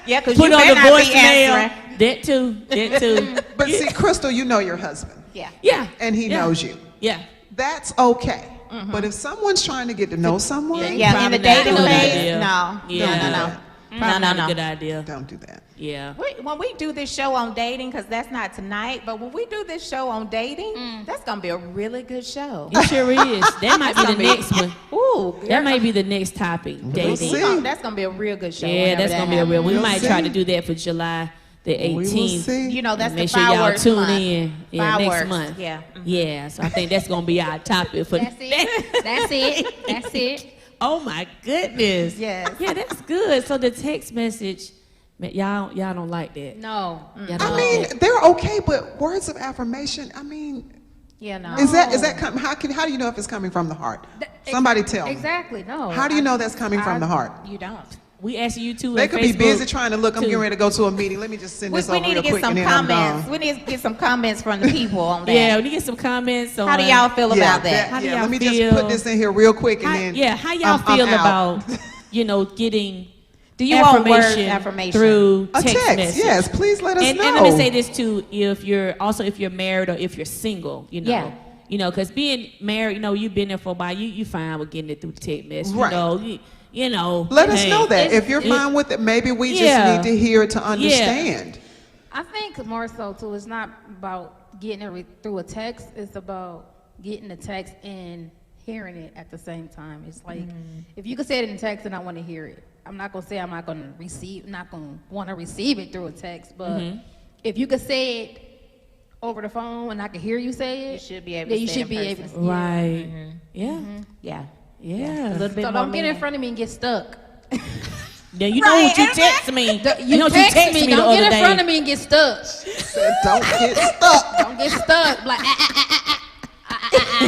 Speaker 4: Yeah, because you
Speaker 3: put on
Speaker 4: better
Speaker 3: the
Speaker 4: not be
Speaker 3: voicemail.
Speaker 4: answering.
Speaker 3: That too. That too.
Speaker 1: But see, Crystal, you know your husband,
Speaker 4: Yeah.
Speaker 3: Yeah.
Speaker 1: and he
Speaker 3: Yeah.
Speaker 1: knows you.
Speaker 3: Yeah.
Speaker 1: That's okay. But if someone's trying to get to know someone,
Speaker 4: Yeah, in
Speaker 3: Probably
Speaker 4: the
Speaker 3: not a
Speaker 4: dating
Speaker 3: good
Speaker 4: phase,
Speaker 3: idea.
Speaker 4: no.
Speaker 3: Yeah.
Speaker 4: No.
Speaker 3: Probably
Speaker 4: No,
Speaker 3: not
Speaker 4: no,
Speaker 3: a
Speaker 4: no.
Speaker 3: good idea.
Speaker 1: don't do that.
Speaker 3: Yeah.
Speaker 4: When we do this show on dating, because that's not tonight, but when we do this show on dating, that's going to be a really good show.
Speaker 3: It sure is. That might be the next one.
Speaker 4: Ooh,
Speaker 3: That might be the next topic. Dating.
Speaker 1: see.
Speaker 4: that's going to be a real good show.
Speaker 3: Yeah,
Speaker 4: whenever
Speaker 3: that's
Speaker 4: that
Speaker 3: gonna be a real. We
Speaker 1: We'll
Speaker 3: might try
Speaker 1: see.
Speaker 3: to do that for July the
Speaker 1: We will
Speaker 3: 18th.
Speaker 1: see.
Speaker 4: You know, that's
Speaker 3: Make
Speaker 4: the
Speaker 3: sure y'all
Speaker 4: fireworks
Speaker 3: tune
Speaker 4: month.
Speaker 3: in. Yeah,
Speaker 4: Fireworks,
Speaker 3: next month.
Speaker 4: yeah.
Speaker 3: Yeah. So I think that's gonna be our topic for.
Speaker 5: That's it. That's it. That's it.
Speaker 3: Oh my goodness.
Speaker 4: Yes.
Speaker 3: Yeah, that's good. So the text message, man, y'all don't like that.
Speaker 5: No.
Speaker 3: Y'all don't
Speaker 1: I
Speaker 3: like
Speaker 1: mean,
Speaker 3: that.
Speaker 1: they're okay, but words of affirmation, I mean,
Speaker 4: Yeah, no.
Speaker 1: is that how do you know if it's coming from the heart? Somebody tell me.
Speaker 5: Exactly. No.
Speaker 1: How do you know that's coming from the heart?
Speaker 4: You don't.
Speaker 3: We asking you too.
Speaker 1: They
Speaker 3: at
Speaker 1: could be
Speaker 3: Facebook
Speaker 1: busy trying to look. I'm
Speaker 3: too.
Speaker 1: getting ready to go to a meeting. Let me just send
Speaker 4: We,
Speaker 1: this
Speaker 4: we
Speaker 1: over
Speaker 4: need to
Speaker 1: real
Speaker 4: get
Speaker 1: quick
Speaker 4: some
Speaker 1: and then I'm
Speaker 4: comments.
Speaker 1: gone.
Speaker 4: We need to get some comments from the people on that.
Speaker 3: Yeah, we need to get some comments on.
Speaker 4: How do y'all feel about that?
Speaker 3: How do
Speaker 1: yeah,
Speaker 3: y'all
Speaker 1: let me
Speaker 3: feel?
Speaker 1: just put this in here real quick and then.
Speaker 3: How y'all
Speaker 1: I'm
Speaker 3: feel
Speaker 1: out.
Speaker 3: about getting
Speaker 4: Do you want word
Speaker 3: affirmation
Speaker 4: affirmation?
Speaker 3: through
Speaker 1: A
Speaker 3: text,
Speaker 1: text,
Speaker 3: message?
Speaker 1: yes. Please let us
Speaker 3: And
Speaker 1: know.
Speaker 3: let me say this too: if you're married or if you're single,
Speaker 4: Yeah.
Speaker 3: because being married, you've been there for a while. You fine with getting it through text message,
Speaker 1: Right. Let us
Speaker 3: hey,
Speaker 1: know that.
Speaker 3: it's-
Speaker 1: If you're fine with it, maybe we just
Speaker 3: Yeah.
Speaker 1: need to hear it to understand.
Speaker 5: I think more so too. It's not about getting it through a text. It's about getting the text and hearing it at the same time. It's like if you could say it in text and I want to hear it. I'm not gonna say I'm not gonna want to receive it through a text. But if you could say it over the phone and I can hear you say it,
Speaker 4: You should be able
Speaker 5: then
Speaker 4: to
Speaker 5: you
Speaker 4: say
Speaker 5: should
Speaker 4: it
Speaker 5: be
Speaker 4: in
Speaker 5: able.
Speaker 4: person.
Speaker 5: To,
Speaker 3: Right? Yeah.
Speaker 4: Yeah.
Speaker 3: Yeah.
Speaker 4: A little bit
Speaker 5: So
Speaker 4: more
Speaker 5: don't get in
Speaker 4: meaning.
Speaker 5: front of me and get stuck.
Speaker 3: Yeah, you know
Speaker 4: Right,
Speaker 3: what you
Speaker 4: and
Speaker 3: text me.
Speaker 5: You
Speaker 3: know what
Speaker 5: text
Speaker 3: you text me the
Speaker 5: Don't
Speaker 3: other
Speaker 5: get in
Speaker 3: day.
Speaker 5: front of me and get stuck.
Speaker 1: Said, don't get stuck.
Speaker 5: Don't get stuck. Like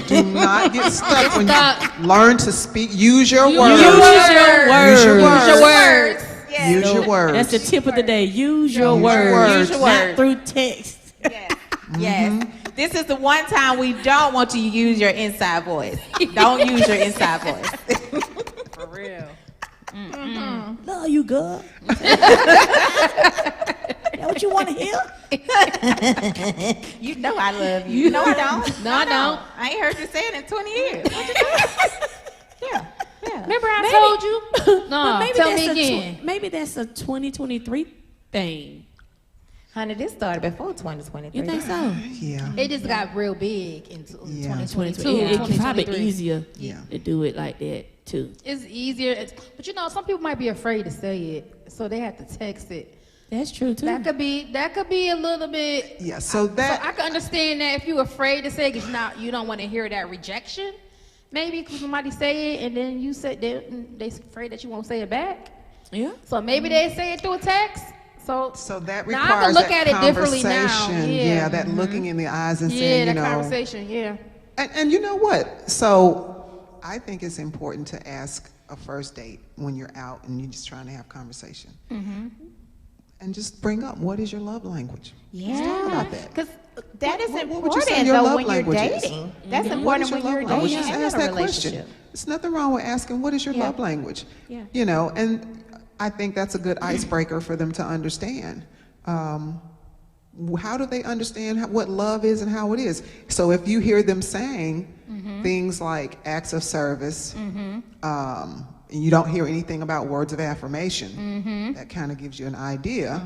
Speaker 1: Do not get stuck when you learn to speak. Use your words.
Speaker 3: Use your words.
Speaker 1: Use your words.
Speaker 5: Your words.
Speaker 4: Yes.
Speaker 1: Use your words.
Speaker 3: That's the tip of the day. Use your
Speaker 1: Use your
Speaker 3: words.
Speaker 1: words.
Speaker 4: Use your
Speaker 3: Not
Speaker 4: words.
Speaker 3: through text.
Speaker 4: Yes. Yes. This is the one time we don't want you to use your inside voice. Don't use your inside voice.
Speaker 5: For real.
Speaker 3: Love you, girl. That what you want to hear?
Speaker 4: You know I love you. No, I don't.
Speaker 5: No, I don't.
Speaker 4: I ain't heard you say it in 20 years. What you doing? Yeah. Yeah.
Speaker 5: Remember I
Speaker 3: Maybe-
Speaker 5: told you? No,
Speaker 3: Maybe
Speaker 5: tell
Speaker 3: that's
Speaker 5: me
Speaker 3: a
Speaker 5: again.
Speaker 3: maybe that's a 2023 thing.
Speaker 4: Honey, this started before 2023.
Speaker 3: You think so?
Speaker 1: Yeah.
Speaker 5: It just got real big in
Speaker 1: Yeah.
Speaker 5: 2022.
Speaker 3: It's probably
Speaker 5: 2023.
Speaker 3: easier
Speaker 1: Yeah.
Speaker 3: to do it like that too.
Speaker 5: It's easier, but you know, some people might be afraid to say it, so they have to text it.
Speaker 3: That's true too.
Speaker 5: That could be a little bit.
Speaker 1: Yeah. So
Speaker 5: So
Speaker 1: that.
Speaker 5: I can understand that if you're afraid to say it, because you don't want to hear that rejection. Maybe because somebody say it and then you said they're afraid that you won't say it back.
Speaker 3: Yeah.
Speaker 5: So maybe they say it through a text. So
Speaker 1: that
Speaker 5: now I
Speaker 1: requires
Speaker 5: can look
Speaker 1: that
Speaker 5: at it differently now.
Speaker 1: conversation.
Speaker 5: Yeah.
Speaker 1: That looking in the eyes and
Speaker 5: yeah,
Speaker 1: saying,
Speaker 5: that
Speaker 1: you know.
Speaker 5: conversation. Yeah.
Speaker 1: And you know what? So I think it's important to ask a first date when you're out and you're just trying to have conversation. And just bring up, what is your love language? Let's talk about that.
Speaker 4: Because that is
Speaker 1: What would you say
Speaker 4: important
Speaker 1: your
Speaker 4: though
Speaker 1: love
Speaker 4: when you're
Speaker 1: language is?
Speaker 4: dating. That's
Speaker 1: What
Speaker 4: important
Speaker 1: is your
Speaker 4: when you're
Speaker 1: love language?
Speaker 4: dating
Speaker 1: Just
Speaker 4: and
Speaker 1: ask
Speaker 4: in a
Speaker 1: that question.
Speaker 4: relationship.
Speaker 1: There's nothing wrong with asking, what is your
Speaker 4: Yeah.
Speaker 1: love language?
Speaker 3: Yeah.
Speaker 1: You know, and I think that's a good icebreaker for them to understand. How do they understand what love is and how it is? So if you hear them saying things like acts of service, and you don't hear anything about words of affirmation, that kind of gives you an idea.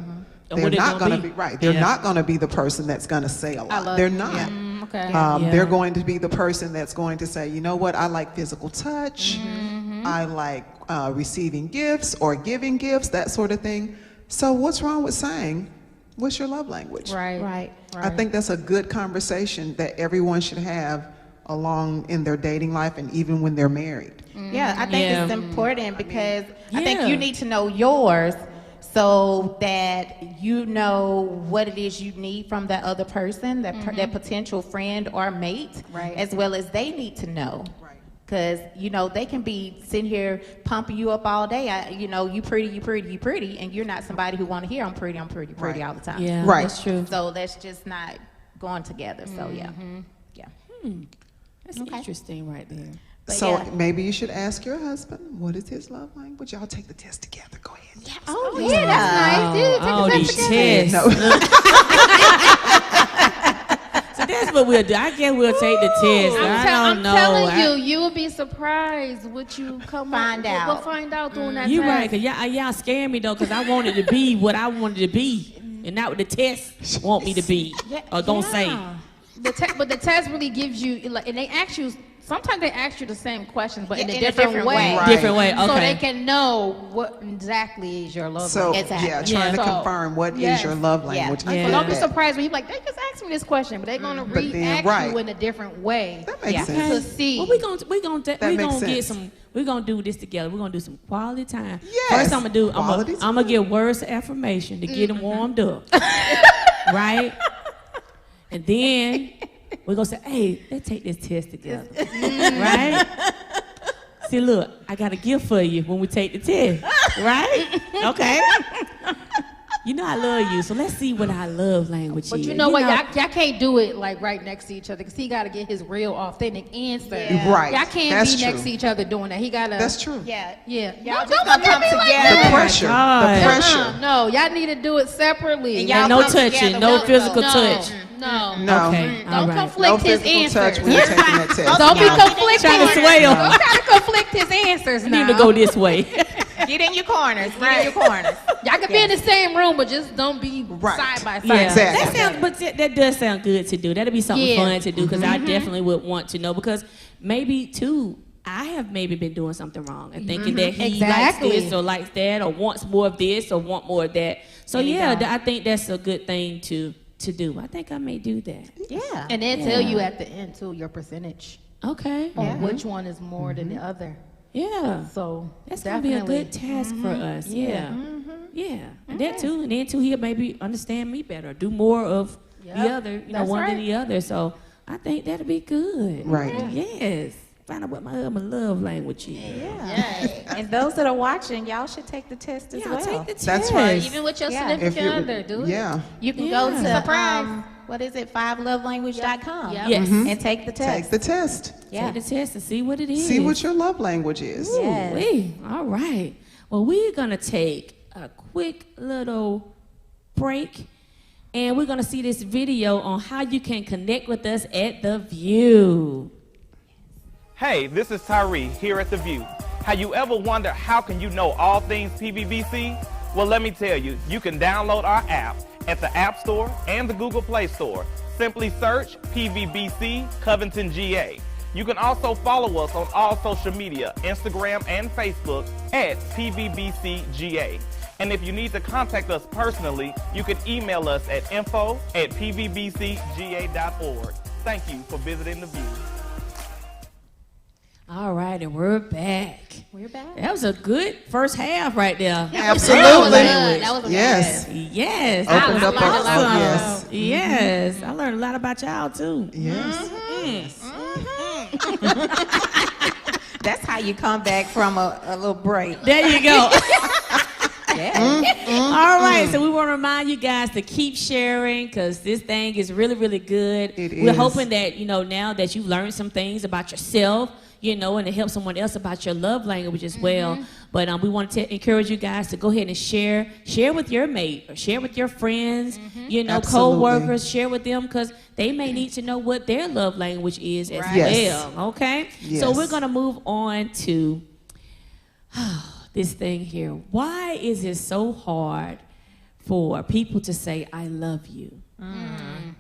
Speaker 3: Of
Speaker 1: They're
Speaker 3: what it's
Speaker 1: not
Speaker 3: gonna
Speaker 1: going to
Speaker 3: be.
Speaker 1: be right. They're
Speaker 3: Yeah.
Speaker 1: not going to be the person that's going to say a lot. They're not.
Speaker 5: Okay.
Speaker 3: Yeah.
Speaker 1: They're going to be the person that's going to say, you know what, I like physical touch. I like receiving gifts or giving gifts, that sort of thing. So what's wrong with saying, what's your love language?
Speaker 5: Right.
Speaker 4: Right.
Speaker 1: I think that's a good conversation that everyone should have along in their dating life and even when they're married.
Speaker 4: Yeah, I think
Speaker 3: Yeah.
Speaker 4: it's important because I
Speaker 3: Yeah.
Speaker 4: think you need to know yours so that you know what it is you need from that other person, that potential friend or mate,
Speaker 5: Right.
Speaker 4: as well as they need to know.
Speaker 1: Right.
Speaker 4: Because, you know, they can be sitting here pumping you up all day. You know, you pretty, you pretty, you pretty, and you're not somebody who want to hear I'm pretty, I'm pretty, pretty
Speaker 1: Right.
Speaker 4: all the time.
Speaker 3: Yeah.
Speaker 1: Right.
Speaker 3: That's true.
Speaker 4: So that's just not going together. So, yeah. Yeah.
Speaker 3: That's interesting right there.
Speaker 4: But
Speaker 1: So
Speaker 4: yeah.
Speaker 1: maybe you should ask your husband, what is his love language? Y'all take the test together. Go ahead.
Speaker 4: Oh, yeah, that's nice. Yeah, take
Speaker 3: Oh,
Speaker 4: a
Speaker 3: these
Speaker 4: test together.
Speaker 3: tests.
Speaker 1: No.
Speaker 3: So that's what we'll do. I guess we'll take the test. I
Speaker 5: I'm
Speaker 3: don't know.
Speaker 5: telling you, you will be surprised what you
Speaker 4: Find
Speaker 5: up,
Speaker 4: out.
Speaker 5: We'll find out doing that.
Speaker 3: You
Speaker 5: test.
Speaker 3: right, cause y'all scare me though, cause I wanted to be what I wanted to be, and not what the test want me to be or gonna say.
Speaker 5: But the test really gives you, like, and they ask you. Sometimes they ask you the same questions, but
Speaker 4: Yeah,
Speaker 5: in a
Speaker 4: in a
Speaker 5: different
Speaker 4: different
Speaker 5: way.
Speaker 4: way.
Speaker 1: Right.
Speaker 3: Different way. Okay.
Speaker 5: So they can know what exactly is your love
Speaker 1: So
Speaker 5: language.
Speaker 4: Exactly.
Speaker 1: yeah, trying to
Speaker 5: Yeah. So,
Speaker 1: confirm what is
Speaker 5: yes.
Speaker 1: your love
Speaker 4: Yeah.
Speaker 1: language. I
Speaker 3: Yeah.
Speaker 5: So
Speaker 1: get
Speaker 5: don't be
Speaker 1: that.
Speaker 5: surprised when you're like, they just asked me this question, but they're gonna
Speaker 1: But then,
Speaker 5: re-ask
Speaker 1: right.
Speaker 5: you in a different way
Speaker 1: That makes
Speaker 4: Yeah.
Speaker 1: sense.
Speaker 5: to see.
Speaker 3: Well, we gonna
Speaker 1: That
Speaker 3: get
Speaker 1: makes
Speaker 3: some. We're gonna do this together. We're gonna do some quality time.
Speaker 1: Yes,
Speaker 3: First, I'm
Speaker 1: quality
Speaker 3: gonna
Speaker 1: time.
Speaker 3: get words of affirmation to get them warmed up, right? And then we're gonna say, "Hey, let's take this test together," right? See, look, I got a gift for you when we take the test, right? Okay. You know I love you, so let's see what our love language
Speaker 5: But
Speaker 3: is.
Speaker 5: you know what? Y'all can't do it like right next to each other because he got to get his real authentic answer.
Speaker 4: Yeah.
Speaker 1: Right.
Speaker 5: Y'all can't
Speaker 1: That's
Speaker 5: be next
Speaker 1: true.
Speaker 5: to each other doing that. He got to.
Speaker 1: That's true.
Speaker 4: Yeah.
Speaker 5: Yeah.
Speaker 4: Y'all
Speaker 5: No,
Speaker 4: just
Speaker 5: don't
Speaker 4: gonna
Speaker 5: look at
Speaker 4: come
Speaker 5: me like
Speaker 4: together.
Speaker 1: The
Speaker 5: that.
Speaker 1: pressure.
Speaker 3: God.
Speaker 1: The pressure.
Speaker 5: No, y'all need to do it separately.
Speaker 4: And y'all
Speaker 3: And no
Speaker 4: come
Speaker 3: touching,
Speaker 4: together
Speaker 3: no
Speaker 4: with
Speaker 3: physical
Speaker 5: no,
Speaker 3: touch.
Speaker 5: No.
Speaker 1: No.
Speaker 3: Okay, all
Speaker 5: Don't
Speaker 3: right.
Speaker 5: conflict
Speaker 1: No
Speaker 5: his
Speaker 1: physical
Speaker 5: answers.
Speaker 1: touch when you're taking that test.
Speaker 5: Don't be
Speaker 1: No.
Speaker 5: conflicting.
Speaker 3: Trying to sway 'em.
Speaker 5: Don't try to conflict his answers
Speaker 3: I
Speaker 5: now.
Speaker 3: need to go this way.
Speaker 4: Get in your corners. Get in your corners.
Speaker 5: Y'all can be in the same room, but just don't be
Speaker 1: Right.
Speaker 5: side by side.
Speaker 3: Yeah,
Speaker 1: Exactly.
Speaker 3: that sounds, but that does sound good to do. That'd be something
Speaker 5: Yeah.
Speaker 3: fun to do because I definitely would want to know because maybe too, I have maybe been doing something wrong and thinking that he
Speaker 5: Exactly.
Speaker 3: likes this or likes that or wants more of this or want more of that. So
Speaker 5: And he
Speaker 3: yeah,
Speaker 5: don't.
Speaker 3: I think that's a good thing to do. I think I may do that.
Speaker 4: Yeah.
Speaker 5: And then tell you at the end too your percentage
Speaker 3: Okay.
Speaker 5: on which one is more than the other.
Speaker 3: Yeah.
Speaker 5: So
Speaker 3: That's gonna be a
Speaker 5: definitely.
Speaker 3: good task for us. Yeah. Yeah. And that too. And then too, he'll maybe understand me better, do more of the
Speaker 5: Yep.
Speaker 3: other,
Speaker 5: That's
Speaker 3: one than
Speaker 5: right.
Speaker 3: the other. So I think that'll be good.
Speaker 1: Right.
Speaker 3: Yes. Find out what my husband's love language is.
Speaker 4: Yeah. And those that are watching, y'all should take the test as
Speaker 3: Yeah,
Speaker 4: well.
Speaker 3: take the test.
Speaker 1: That's right.
Speaker 5: Even with your
Speaker 4: Yeah.
Speaker 5: significant other, do it.
Speaker 1: Yeah.
Speaker 4: You can
Speaker 3: Yeah.
Speaker 4: go to
Speaker 5: Surprise.
Speaker 4: what is it, 5lovelanguage.com
Speaker 5: Yep.
Speaker 3: Yes.
Speaker 4: and take the test.
Speaker 1: Take the test.
Speaker 4: Yeah.
Speaker 3: Take the test and see what it is.
Speaker 1: See what your love language is.
Speaker 4: Yes.
Speaker 3: Ooh-wee. All right. Well, we're going to take a quick little break, and we're going to see this video on how you can connect with us at The View.
Speaker 6: Hey, this is Tyree here at The View. Have you ever wondered how can you know all things PVBC? Well, let me tell you, you can download our app at the App Store and the Google Play Store. Simply search PVBC Covington GA. You can also follow us on all social media, Instagram and Facebook at PVBCGA. And if you need to contact us personally, you can email us at info@pvbcga.org. Thank you for visiting The View.
Speaker 3: All right, and we're back.
Speaker 4: We're back.
Speaker 3: That was a good first half right there.
Speaker 1: Absolutely.
Speaker 5: That was a
Speaker 1: Yes.
Speaker 3: Yes. that
Speaker 1: Opened
Speaker 3: was
Speaker 1: up a,
Speaker 5: learned a lot.
Speaker 1: yes.
Speaker 3: Yes. I learned a lot about y'all, too.
Speaker 1: Yes.
Speaker 4: That's how you come back from a little break.
Speaker 3: There you go.
Speaker 4: Yeah.
Speaker 3: All right, so we want to remind you guys to keep sharing because this thing is really, really good. We're
Speaker 1: is.
Speaker 3: hoping that, now that you've learned some things about yourself, and to help someone else about your love language as well. But we want to encourage you guys to go ahead and share with your mate or share with your friends,
Speaker 1: Absolutely.
Speaker 3: co-workers, share with them because they may need to know what their love language is as
Speaker 1: Yes.
Speaker 3: well, okay?
Speaker 1: Yes.
Speaker 3: So we're going to move on to this thing here. Why is it so hard for people to say, I love you?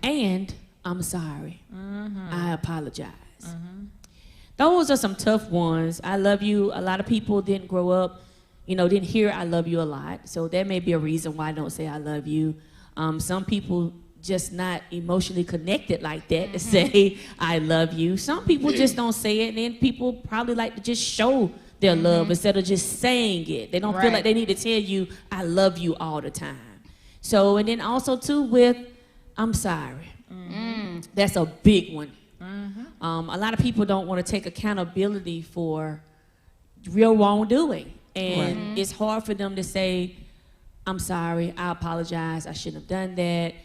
Speaker 3: And I'm sorry. I apologize. Those are some tough ones. I love you. A lot of people didn't grow up, didn't hear I love you a lot. So that may be a reason why I don't say I love you. Some people just not emotionally connected like that to say I love you. Some people just don't say it, and then people probably like to just show their love instead of just saying it. They don't feel like they need to tell you I love you all the time. So, and then also too with I'm sorry. That's a big one. A lot of people don't want to take accountability for real wrongdoing. And it's hard for them to say, I'm sorry, I apologize, I shouldn't have done that.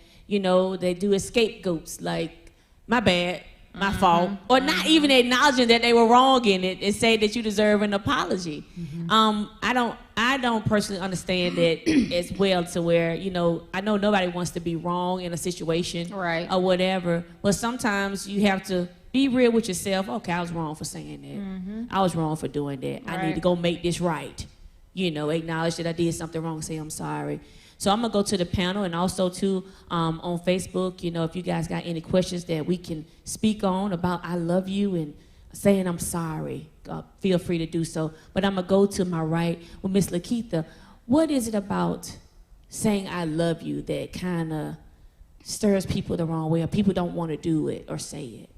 Speaker 3: They do scapegoats like, my bad, my fault. Or not even acknowledging that they were wrong in it and say that you deserve an apology. I don't personally understand that as well to where, I know nobody wants to be wrong in a situation
Speaker 5: Right.
Speaker 3: or whatever, but sometimes you have to be real with yourself. Okay, I was wrong for saying that. I was wrong for doing that. I need to go make this right. Acknowledge that I did something wrong, say I'm sorry. So I'm going to go to the panel and also to on Facebook, if you guys got any questions that we can speak on about I love you and saying I'm sorry, feel free to do so. But I'm going to go to my right with Miss Lakeitha. What is it about saying I love you that kind of stirs people the wrong way or people don't want to do it or say it?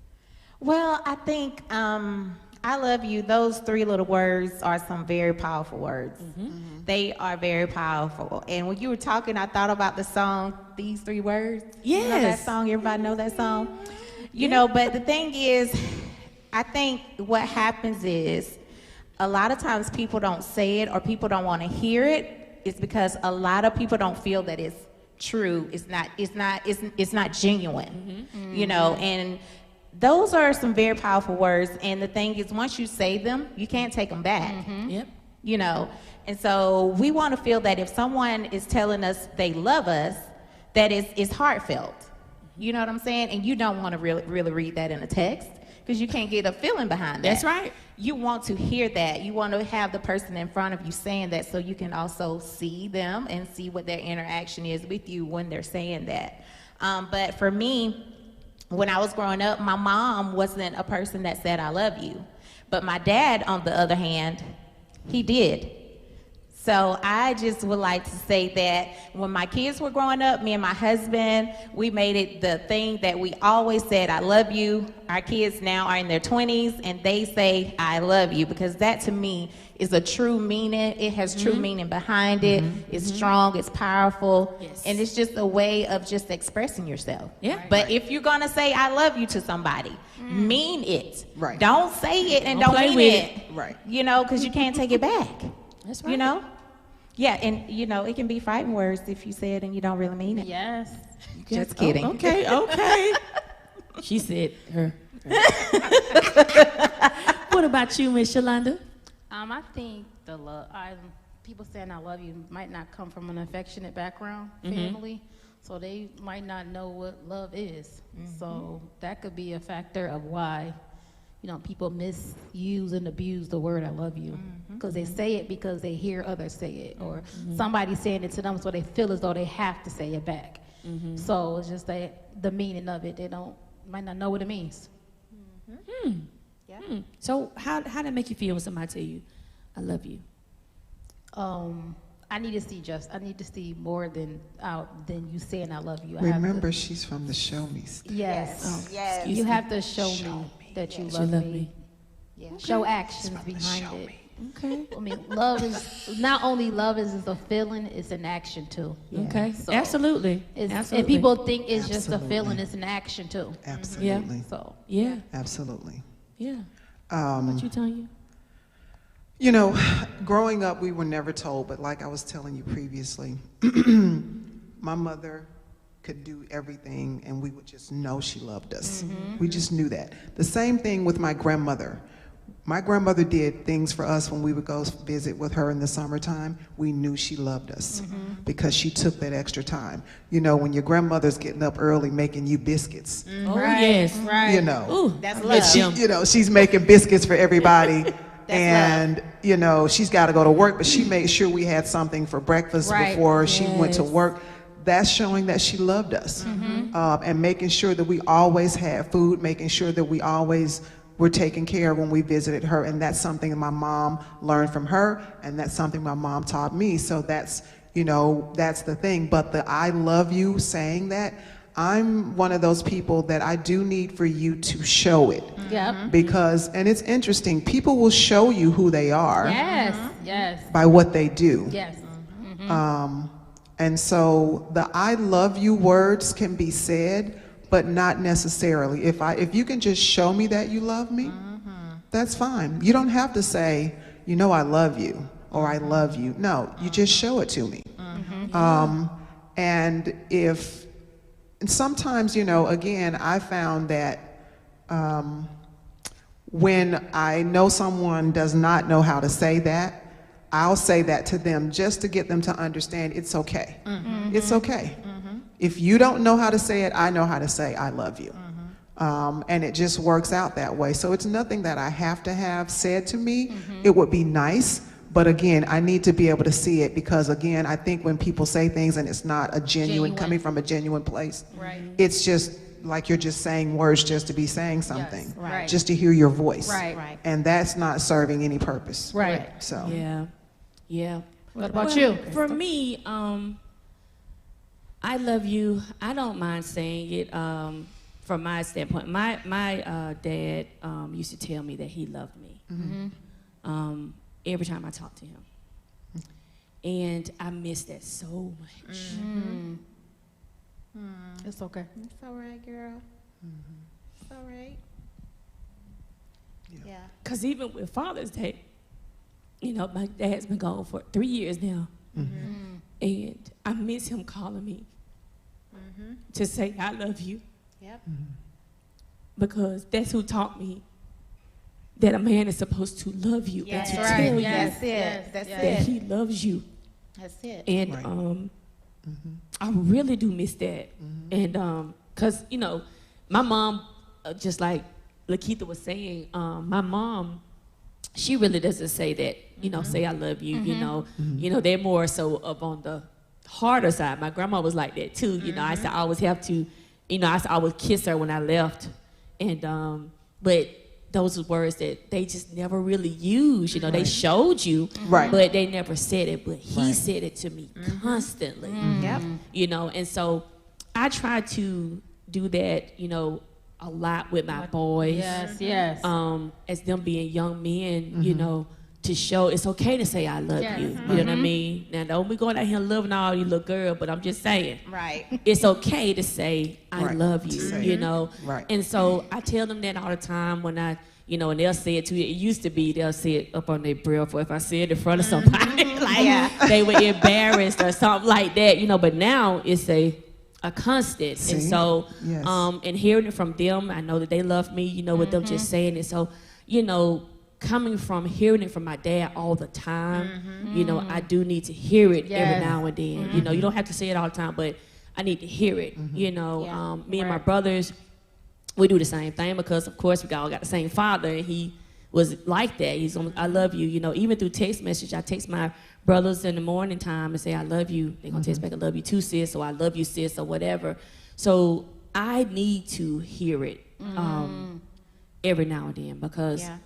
Speaker 4: Well, I think I love you, those three little words are some very powerful words. They are very powerful. And when you were talking, I thought about the song, These Three Words. You know that
Speaker 3: Yes.
Speaker 4: song? Everybody know that song? But the thing is, I think what happens is a lot of times people don't say it or people don't want to hear it. It's because a lot of people don't feel that it's true. It's not genuine, and those are some very powerful words. And the thing is, once you say them, you can't take them back.
Speaker 3: Yep.
Speaker 4: And so we want to feel that if someone is telling us they love us, that it's heartfelt. You know what I'm saying? And you don't want to really read that in a text because you can't get a feeling behind that.
Speaker 3: That's right.
Speaker 4: You want to hear that. You want to have the person in front of you saying that so you can also see them and see what their interaction is with you when they're saying that. But for me, when I was growing up, my mom wasn't a person that said, I love you. But my dad, on the other hand, he did. So I just would like to say that when my kids were growing up, me and my husband, we made it the thing that we always said, I love you. Our kids now are in their 20s and they say, I love you, because that to me is a true meaning. It has true meaning behind it. It's strong, it's powerful,
Speaker 3: Yes.
Speaker 4: and it's just a way of just expressing yourself.
Speaker 3: Yeah.
Speaker 4: But if you're gonna say, I love you to somebody, mean it.
Speaker 1: Right.
Speaker 4: Don't say it and
Speaker 3: Don't
Speaker 4: don't
Speaker 3: play
Speaker 4: mean
Speaker 3: with
Speaker 4: it.
Speaker 3: it.
Speaker 1: Right.
Speaker 4: You know, because you can't take it back.
Speaker 3: That's right.
Speaker 4: You know? Yeah, and you know, it can be fighting words if you say it and you don't really mean it.
Speaker 5: Yes.
Speaker 4: Just kidding.
Speaker 3: Oh, okay. She said her. What about you, Miss Shalonda?
Speaker 5: I think the love, people saying I love you might not come from an affectionate background, family, so they might not know what love is. So that could be a factor of why, people misuse and abuse the word I love you. Because they say it because they hear others say it, or somebody saying it to them, so they feel as though they have to say it back. So it's just that the meaning of it, might not know what it means.
Speaker 3: So how did it make you feel when somebody tell you, I love you?
Speaker 5: I need to see more than you saying I love you. I have to-
Speaker 1: Remember, she's from the Show Me State.
Speaker 5: Yes.
Speaker 4: Yes.
Speaker 5: You have to show me that you love me.
Speaker 4: Yeah.
Speaker 5: Show actions behind it.
Speaker 3: Okay.
Speaker 5: I mean, love is not only love is a feeling; it's an action too.
Speaker 3: Okay.
Speaker 5: So,
Speaker 3: Absolutely.
Speaker 5: And
Speaker 3: Absolutely.
Speaker 5: people think it's just a
Speaker 1: Absolutely.
Speaker 5: feeling; it's an action too.
Speaker 1: Absolutely.
Speaker 5: So
Speaker 3: Yeah.
Speaker 1: Absolutely.
Speaker 3: Yeah. What you telling you?
Speaker 1: You know, growing up, we were never told, but like I was telling you previously, my mother could do everything and we would just know she loved us. We just knew that. The same thing with my grandmother. My grandmother did things for us when we would go visit with her in the summertime. We knew she loved us because she took that extra time. You know, when your grandmother's getting up early making you biscuits,
Speaker 3: Oh, yes.
Speaker 4: Right.
Speaker 1: you know.
Speaker 3: Ooh,
Speaker 4: That's
Speaker 3: I
Speaker 4: love.
Speaker 3: love them.
Speaker 1: You know, she's making biscuits for everybody. And, you know, she's got to go to work, but she made sure we had something for breakfast
Speaker 5: Right.
Speaker 1: before she went to
Speaker 3: Yes.
Speaker 1: work. That's showing that she loved us. And making sure that we always had food, making sure that we always were taken care of when we visited her. And that's something that my mom learned from her, and that's something my mom taught me. So that's, you know, that's the thing. But the I love you, saying that, I'm one of those people that I do need for you to show it.
Speaker 5: Yep.
Speaker 1: Because, and it's interesting, people will show you who they are
Speaker 5: Yes. Yes.
Speaker 1: by what they do.
Speaker 5: Yes.
Speaker 1: And so the I love you words can be said, but not necessarily. If you can just show me that you love me, that's fine. You don't have to say, you know, I love you or I love you. No, you just show it to me. And sometimes, you know, again, I found that when I know someone does not know how to say that, I'll say that to them just to get them to understand it's okay. It's okay. If you don't know how to say it, I know how to say I love you. And it just works out that way. So it's nothing that I have to have said to me. It would be nice, but again, I need to be able to see it, because again, I think when people say things and it's not a genuine, coming from a genuine place,
Speaker 5: Right.
Speaker 1: it's just like you're just saying words just to be saying something,
Speaker 5: right.
Speaker 1: just to hear your voice.
Speaker 5: Right.
Speaker 4: Right.
Speaker 1: And that's not serving any purpose.
Speaker 5: Right.
Speaker 1: So.
Speaker 3: Yeah. Yeah.
Speaker 5: What about
Speaker 3: Well,
Speaker 5: you?
Speaker 3: For me, I love you. I don't mind saying it from my standpoint. My dad used to tell me that he loved me every time I talked to him. And I miss that so much.
Speaker 5: It's okay.
Speaker 4: It's all right, girl. It's all right. Yeah.
Speaker 3: Because even with Father's Day, you know, my dad's been gone for 3 years now. And I miss him calling me to say, I love you.
Speaker 4: Yep.
Speaker 3: Because that's who taught me that a man is supposed to love you and to tell you
Speaker 4: That's it.
Speaker 5: Yes.
Speaker 4: That's
Speaker 3: that
Speaker 4: it.
Speaker 3: he loves you.
Speaker 4: That's it.
Speaker 3: And
Speaker 1: Right.
Speaker 3: I really do miss that. And because, you know, my mom, just like Lakeitha was saying, my mom, she really doesn't say that, you know, say I love you, you know. You know, they're more so up on the harder side. My grandma was like that too. You know, I used to always have to, you know, I used to always kiss her when I left. And, but those are words that they just never really use. You know, they showed you,
Speaker 1: Right.
Speaker 3: but they never said it. But he
Speaker 1: Right.
Speaker 3: said it to me constantly.
Speaker 4: Yep.
Speaker 3: You know, and so I try to do that, you know, a lot with my boys.
Speaker 5: Yes, yes.
Speaker 3: As them being young men, you know, to show it's okay to say I love
Speaker 5: Yes.
Speaker 3: you. You know what I mean? Now don't be going out here loving all you little girl, but I'm just saying.
Speaker 4: Right.
Speaker 3: It's okay to say I
Speaker 1: Right.
Speaker 3: love
Speaker 1: To
Speaker 3: you,
Speaker 1: say
Speaker 3: you
Speaker 1: it.
Speaker 3: know.
Speaker 1: Right.
Speaker 3: And so I tell them that all the time when I, you know, and they'll say it too. It used to be they'll say it up on their breath, or if I say it in front of somebody, like they were embarrassed or something like that, you know. But now it's a constant,
Speaker 1: See?
Speaker 3: and so
Speaker 1: Yes.
Speaker 3: and hearing it from them, I know that they love me, you know, with them just saying it. So, you know, coming from hearing it from my dad all the time, you know, I do need to hear it
Speaker 5: Yes.
Speaker 3: every now and then. You know, you don't have to say it all the time, but I need to hear it. You know,
Speaker 4: Yeah.
Speaker 3: me and my brothers, we do the same thing because, of course, we all got the same father, and he was like that. He's on, I love you. You know, even through text message, I text my brothers in the morning time and say, I love you. They're going to text back, I love you too, sis, or I love you, sis, or whatever. So I need to hear it every now and then because,
Speaker 4: Yeah.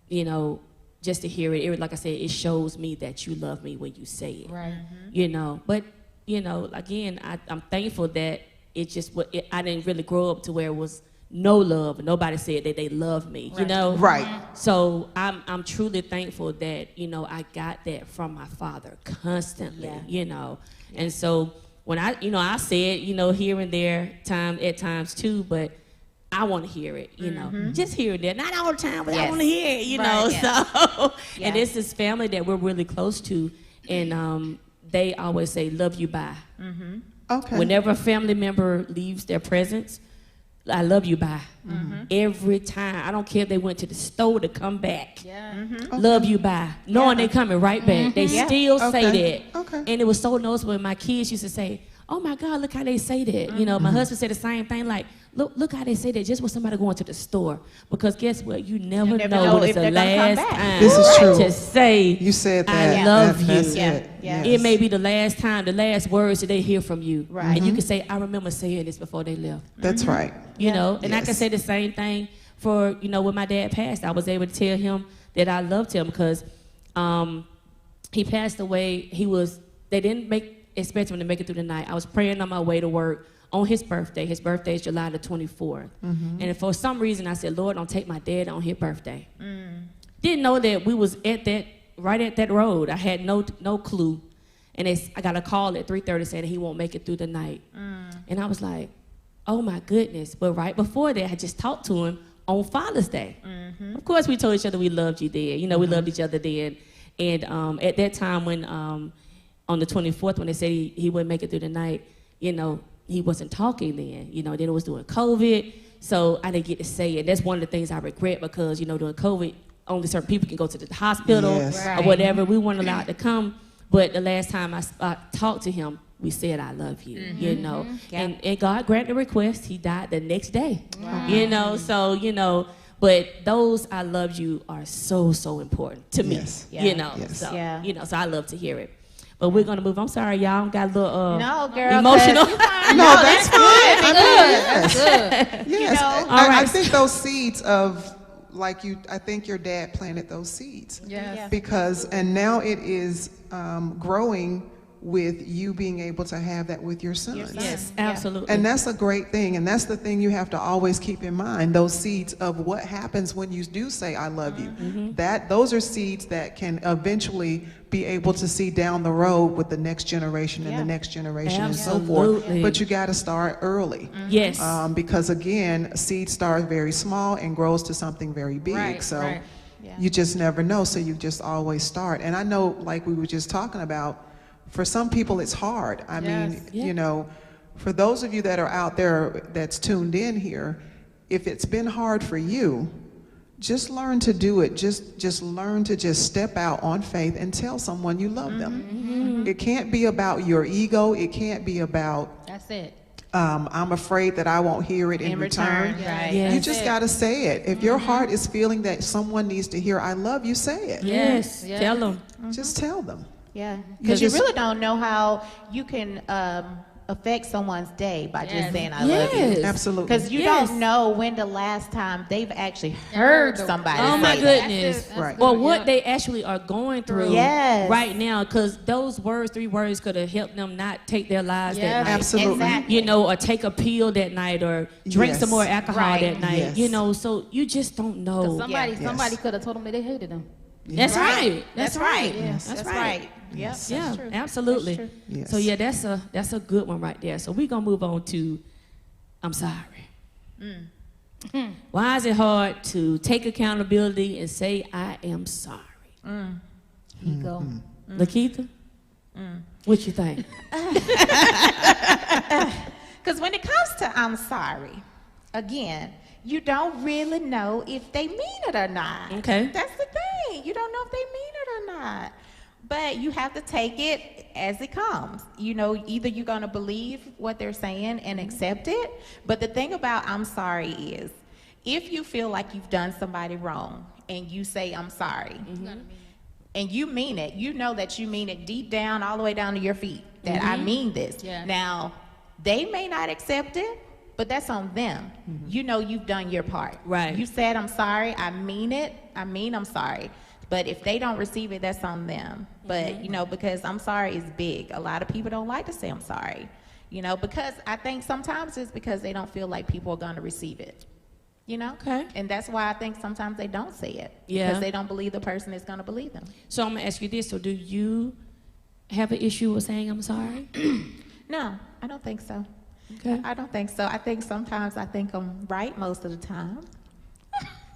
Speaker 3: you know, just to hear it, like I said, it shows me that you love me when you say it.
Speaker 5: Right.
Speaker 3: You know, but, you know, again, I'm thankful that it just, I didn't really grow up to where it was no love. Nobody said that they love me, you know?
Speaker 1: Right.
Speaker 3: So I'm truly thankful that, you know, I got that from my father constantly, you know. And so when I say it, you know, here and there, at times too, but I want to hear it, you know. Just here and there. Not all the time, but I
Speaker 4: Yes.
Speaker 3: want to hear it, you
Speaker 4: Right,
Speaker 3: know.
Speaker 4: yes.
Speaker 3: So,
Speaker 4: Yeah.
Speaker 3: and it's this family that we're really close to, and they always say, love you, bye.
Speaker 1: Okay.
Speaker 3: Whenever a family member leaves their presence, I love you, bye. Every time. I don't care if they went to the store to come back.
Speaker 5: Yeah.
Speaker 3: Love you, bye. Knowing they coming right back. They still say
Speaker 1: Okay.
Speaker 3: that.
Speaker 1: Okay.
Speaker 3: And it was so noticeable when my kids used to say, oh my God, look how they say that. You know, my husband said the same thing, like, look how they say that just with somebody going to the store. Because guess what? You never
Speaker 4: never
Speaker 3: know
Speaker 4: know
Speaker 3: when
Speaker 4: if
Speaker 3: it's the
Speaker 4: they're gonna come
Speaker 3: last
Speaker 4: back.
Speaker 3: time
Speaker 1: This is true.
Speaker 3: to say,
Speaker 1: You said
Speaker 3: I
Speaker 1: that.
Speaker 3: love
Speaker 1: That's
Speaker 3: you.
Speaker 1: it.
Speaker 4: Yeah.
Speaker 3: it may be the last time, the last words that they hear from you.
Speaker 4: Right.
Speaker 3: And you can say, I remember saying this before they left.
Speaker 1: That's right.
Speaker 3: You know, and I can
Speaker 1: Yes.
Speaker 3: say the same thing for, you know, when my dad passed. I was able to tell him that I loved him because he passed away. They didn't expect him to make it through the night. I was praying on my way to work on his birthday. His birthday is July the 24th. And for some reason, I said, Lord, don't take my dad on his birthday. Didn't know that we was right at that road. I had no clue. And I got a call at 3:30 saying he won't make it through the night. And I was like, oh my goodness. But right before that, I just talked to him on Father's Day. Of course, we told each other we loved you then. You know, we loved each other then. And at that time when, on the 24th, when they said he wouldn't make it through the night, you know, he wasn't talking then. You know, then it was during COVID. So I didn't get to say it. That's one of the things I regret because, you know, during COVID, only certain people can go to the hospital
Speaker 1: Yes.
Speaker 3: or whatever. We weren't allowed to come. But the last time I talked to him, we said, I love you, you know.
Speaker 4: Yeah.
Speaker 3: And God granted the request. He died the next day, you know. So, you know, but those I love you are so, so important to me,
Speaker 1: Yes.
Speaker 3: you know.
Speaker 1: Yes.
Speaker 3: So,
Speaker 4: Yeah.
Speaker 3: you know, so I love to hear it. But we're going to move. I'm sorry, y'all. Got a little
Speaker 4: No, girl.
Speaker 3: emotional.
Speaker 4: 'cause-
Speaker 1: No, that's fine. I mean,
Speaker 5: That's good.
Speaker 1: yes.
Speaker 4: know?
Speaker 1: I
Speaker 3: All right.
Speaker 1: think those seeds of, like I think your dad planted those seeds.
Speaker 5: Yes.
Speaker 1: Because, and now it is growing with you being able to have that with your sons.
Speaker 3: Yes, absolutely.
Speaker 1: And that's a great thing. And that's the thing you have to always keep in mind, those seeds of what happens when you do say, I love you. Those are seeds that can eventually be able to see down the road with the next generation and the next generation and so forth.
Speaker 3: Absolutely.
Speaker 1: But you got to start early.
Speaker 3: Yes.
Speaker 1: Because again, a seed starts very small and grows to something very big.
Speaker 5: Right,
Speaker 1: So
Speaker 5: right.
Speaker 1: you just never know. So you just always start. And I know, like we were just talking about, for some people it's hard. I mean,
Speaker 5: Yes.
Speaker 3: Yeah.
Speaker 1: you know, for those of you that are out there that's tuned in here, if it's been hard for you, just learn to do it. Just learn to just step out on faith and tell someone you love them. It can't be about your ego. It can't be about
Speaker 5: That's it.
Speaker 1: I'm afraid that I won't hear it in return.
Speaker 4: Right.
Speaker 3: Yes.
Speaker 1: You just got to say it. If your heart is feeling that someone needs to hear I love you, say it.
Speaker 3: Yes.
Speaker 5: Yeah.
Speaker 3: Tell them.
Speaker 1: Just tell them.
Speaker 4: Yeah,
Speaker 1: 'Cause
Speaker 4: because you
Speaker 1: it's-
Speaker 4: really don't know how you can affect someone's day by just
Speaker 5: Yes.
Speaker 4: saying I love you.
Speaker 3: Yes.
Speaker 1: Absolutely.
Speaker 4: Because you
Speaker 3: Yes.
Speaker 4: don't know when the last time they've actually heard somebody
Speaker 3: Oh my
Speaker 4: say that.
Speaker 3: goodness.
Speaker 1: Right.
Speaker 3: Or what they actually are going through
Speaker 4: Yes.
Speaker 3: right now, because those words, 3 words, could have helped them not take their lives
Speaker 5: Yes.
Speaker 3: that night.
Speaker 1: Absolutely.
Speaker 4: Exactly.
Speaker 3: You know, or take a pill that night, or drink
Speaker 1: Yes.
Speaker 3: some more alcohol
Speaker 4: Right.
Speaker 3: that night.
Speaker 1: Yes.
Speaker 3: You know, so you just don't know.
Speaker 5: Somebody,
Speaker 1: Yes.
Speaker 5: somebody could have told them that they hated them.
Speaker 3: That's right.
Speaker 4: That's right.
Speaker 3: Yes.
Speaker 4: That's right. Yep.
Speaker 1: Yes.
Speaker 3: Yeah,
Speaker 4: That's true.
Speaker 3: absolutely.
Speaker 4: That's true.
Speaker 1: Yes.
Speaker 3: So yeah, that's a good one right there. So we're gonna move on to I'm sorry. Why is it hard to take accountability and say I am sorry?
Speaker 5: Ego.
Speaker 3: Lakeitha, what you think?
Speaker 4: Because when it comes to I'm sorry, again, you don't really know if they mean it or not.
Speaker 3: Okay.
Speaker 4: That's the thing. You don't know if they mean it or not. But you have to take it as it comes. You know, either you're going to believe what they're saying and accept it. But the thing about I'm sorry is, if you feel like you've done somebody wrong and you say I'm sorry, and you mean it, you know that you mean it deep down, all the way down to your feet, that I mean this.
Speaker 5: Yeah.
Speaker 4: Now, they may not accept it, but that's on them. You know you've done your part.
Speaker 3: Right.
Speaker 4: You said I'm sorry, I mean it, I mean I'm sorry. But if they don't receive it, that's on them. But, you know, because I'm sorry is big. A lot of people don't like to say I'm sorry. You know, because I think sometimes it's because they don't feel like people are going to receive it. You know?
Speaker 3: Okay.
Speaker 4: And that's why I think sometimes they don't say it.
Speaker 3: Yeah.
Speaker 4: Because they don't believe the person is going to believe them.
Speaker 3: So I'm gonna ask you this. So do you have an issue with saying I'm sorry?
Speaker 4: No, I don't think so.
Speaker 3: Okay.
Speaker 4: I don't think so. I think sometimes I think I'm right most of the time.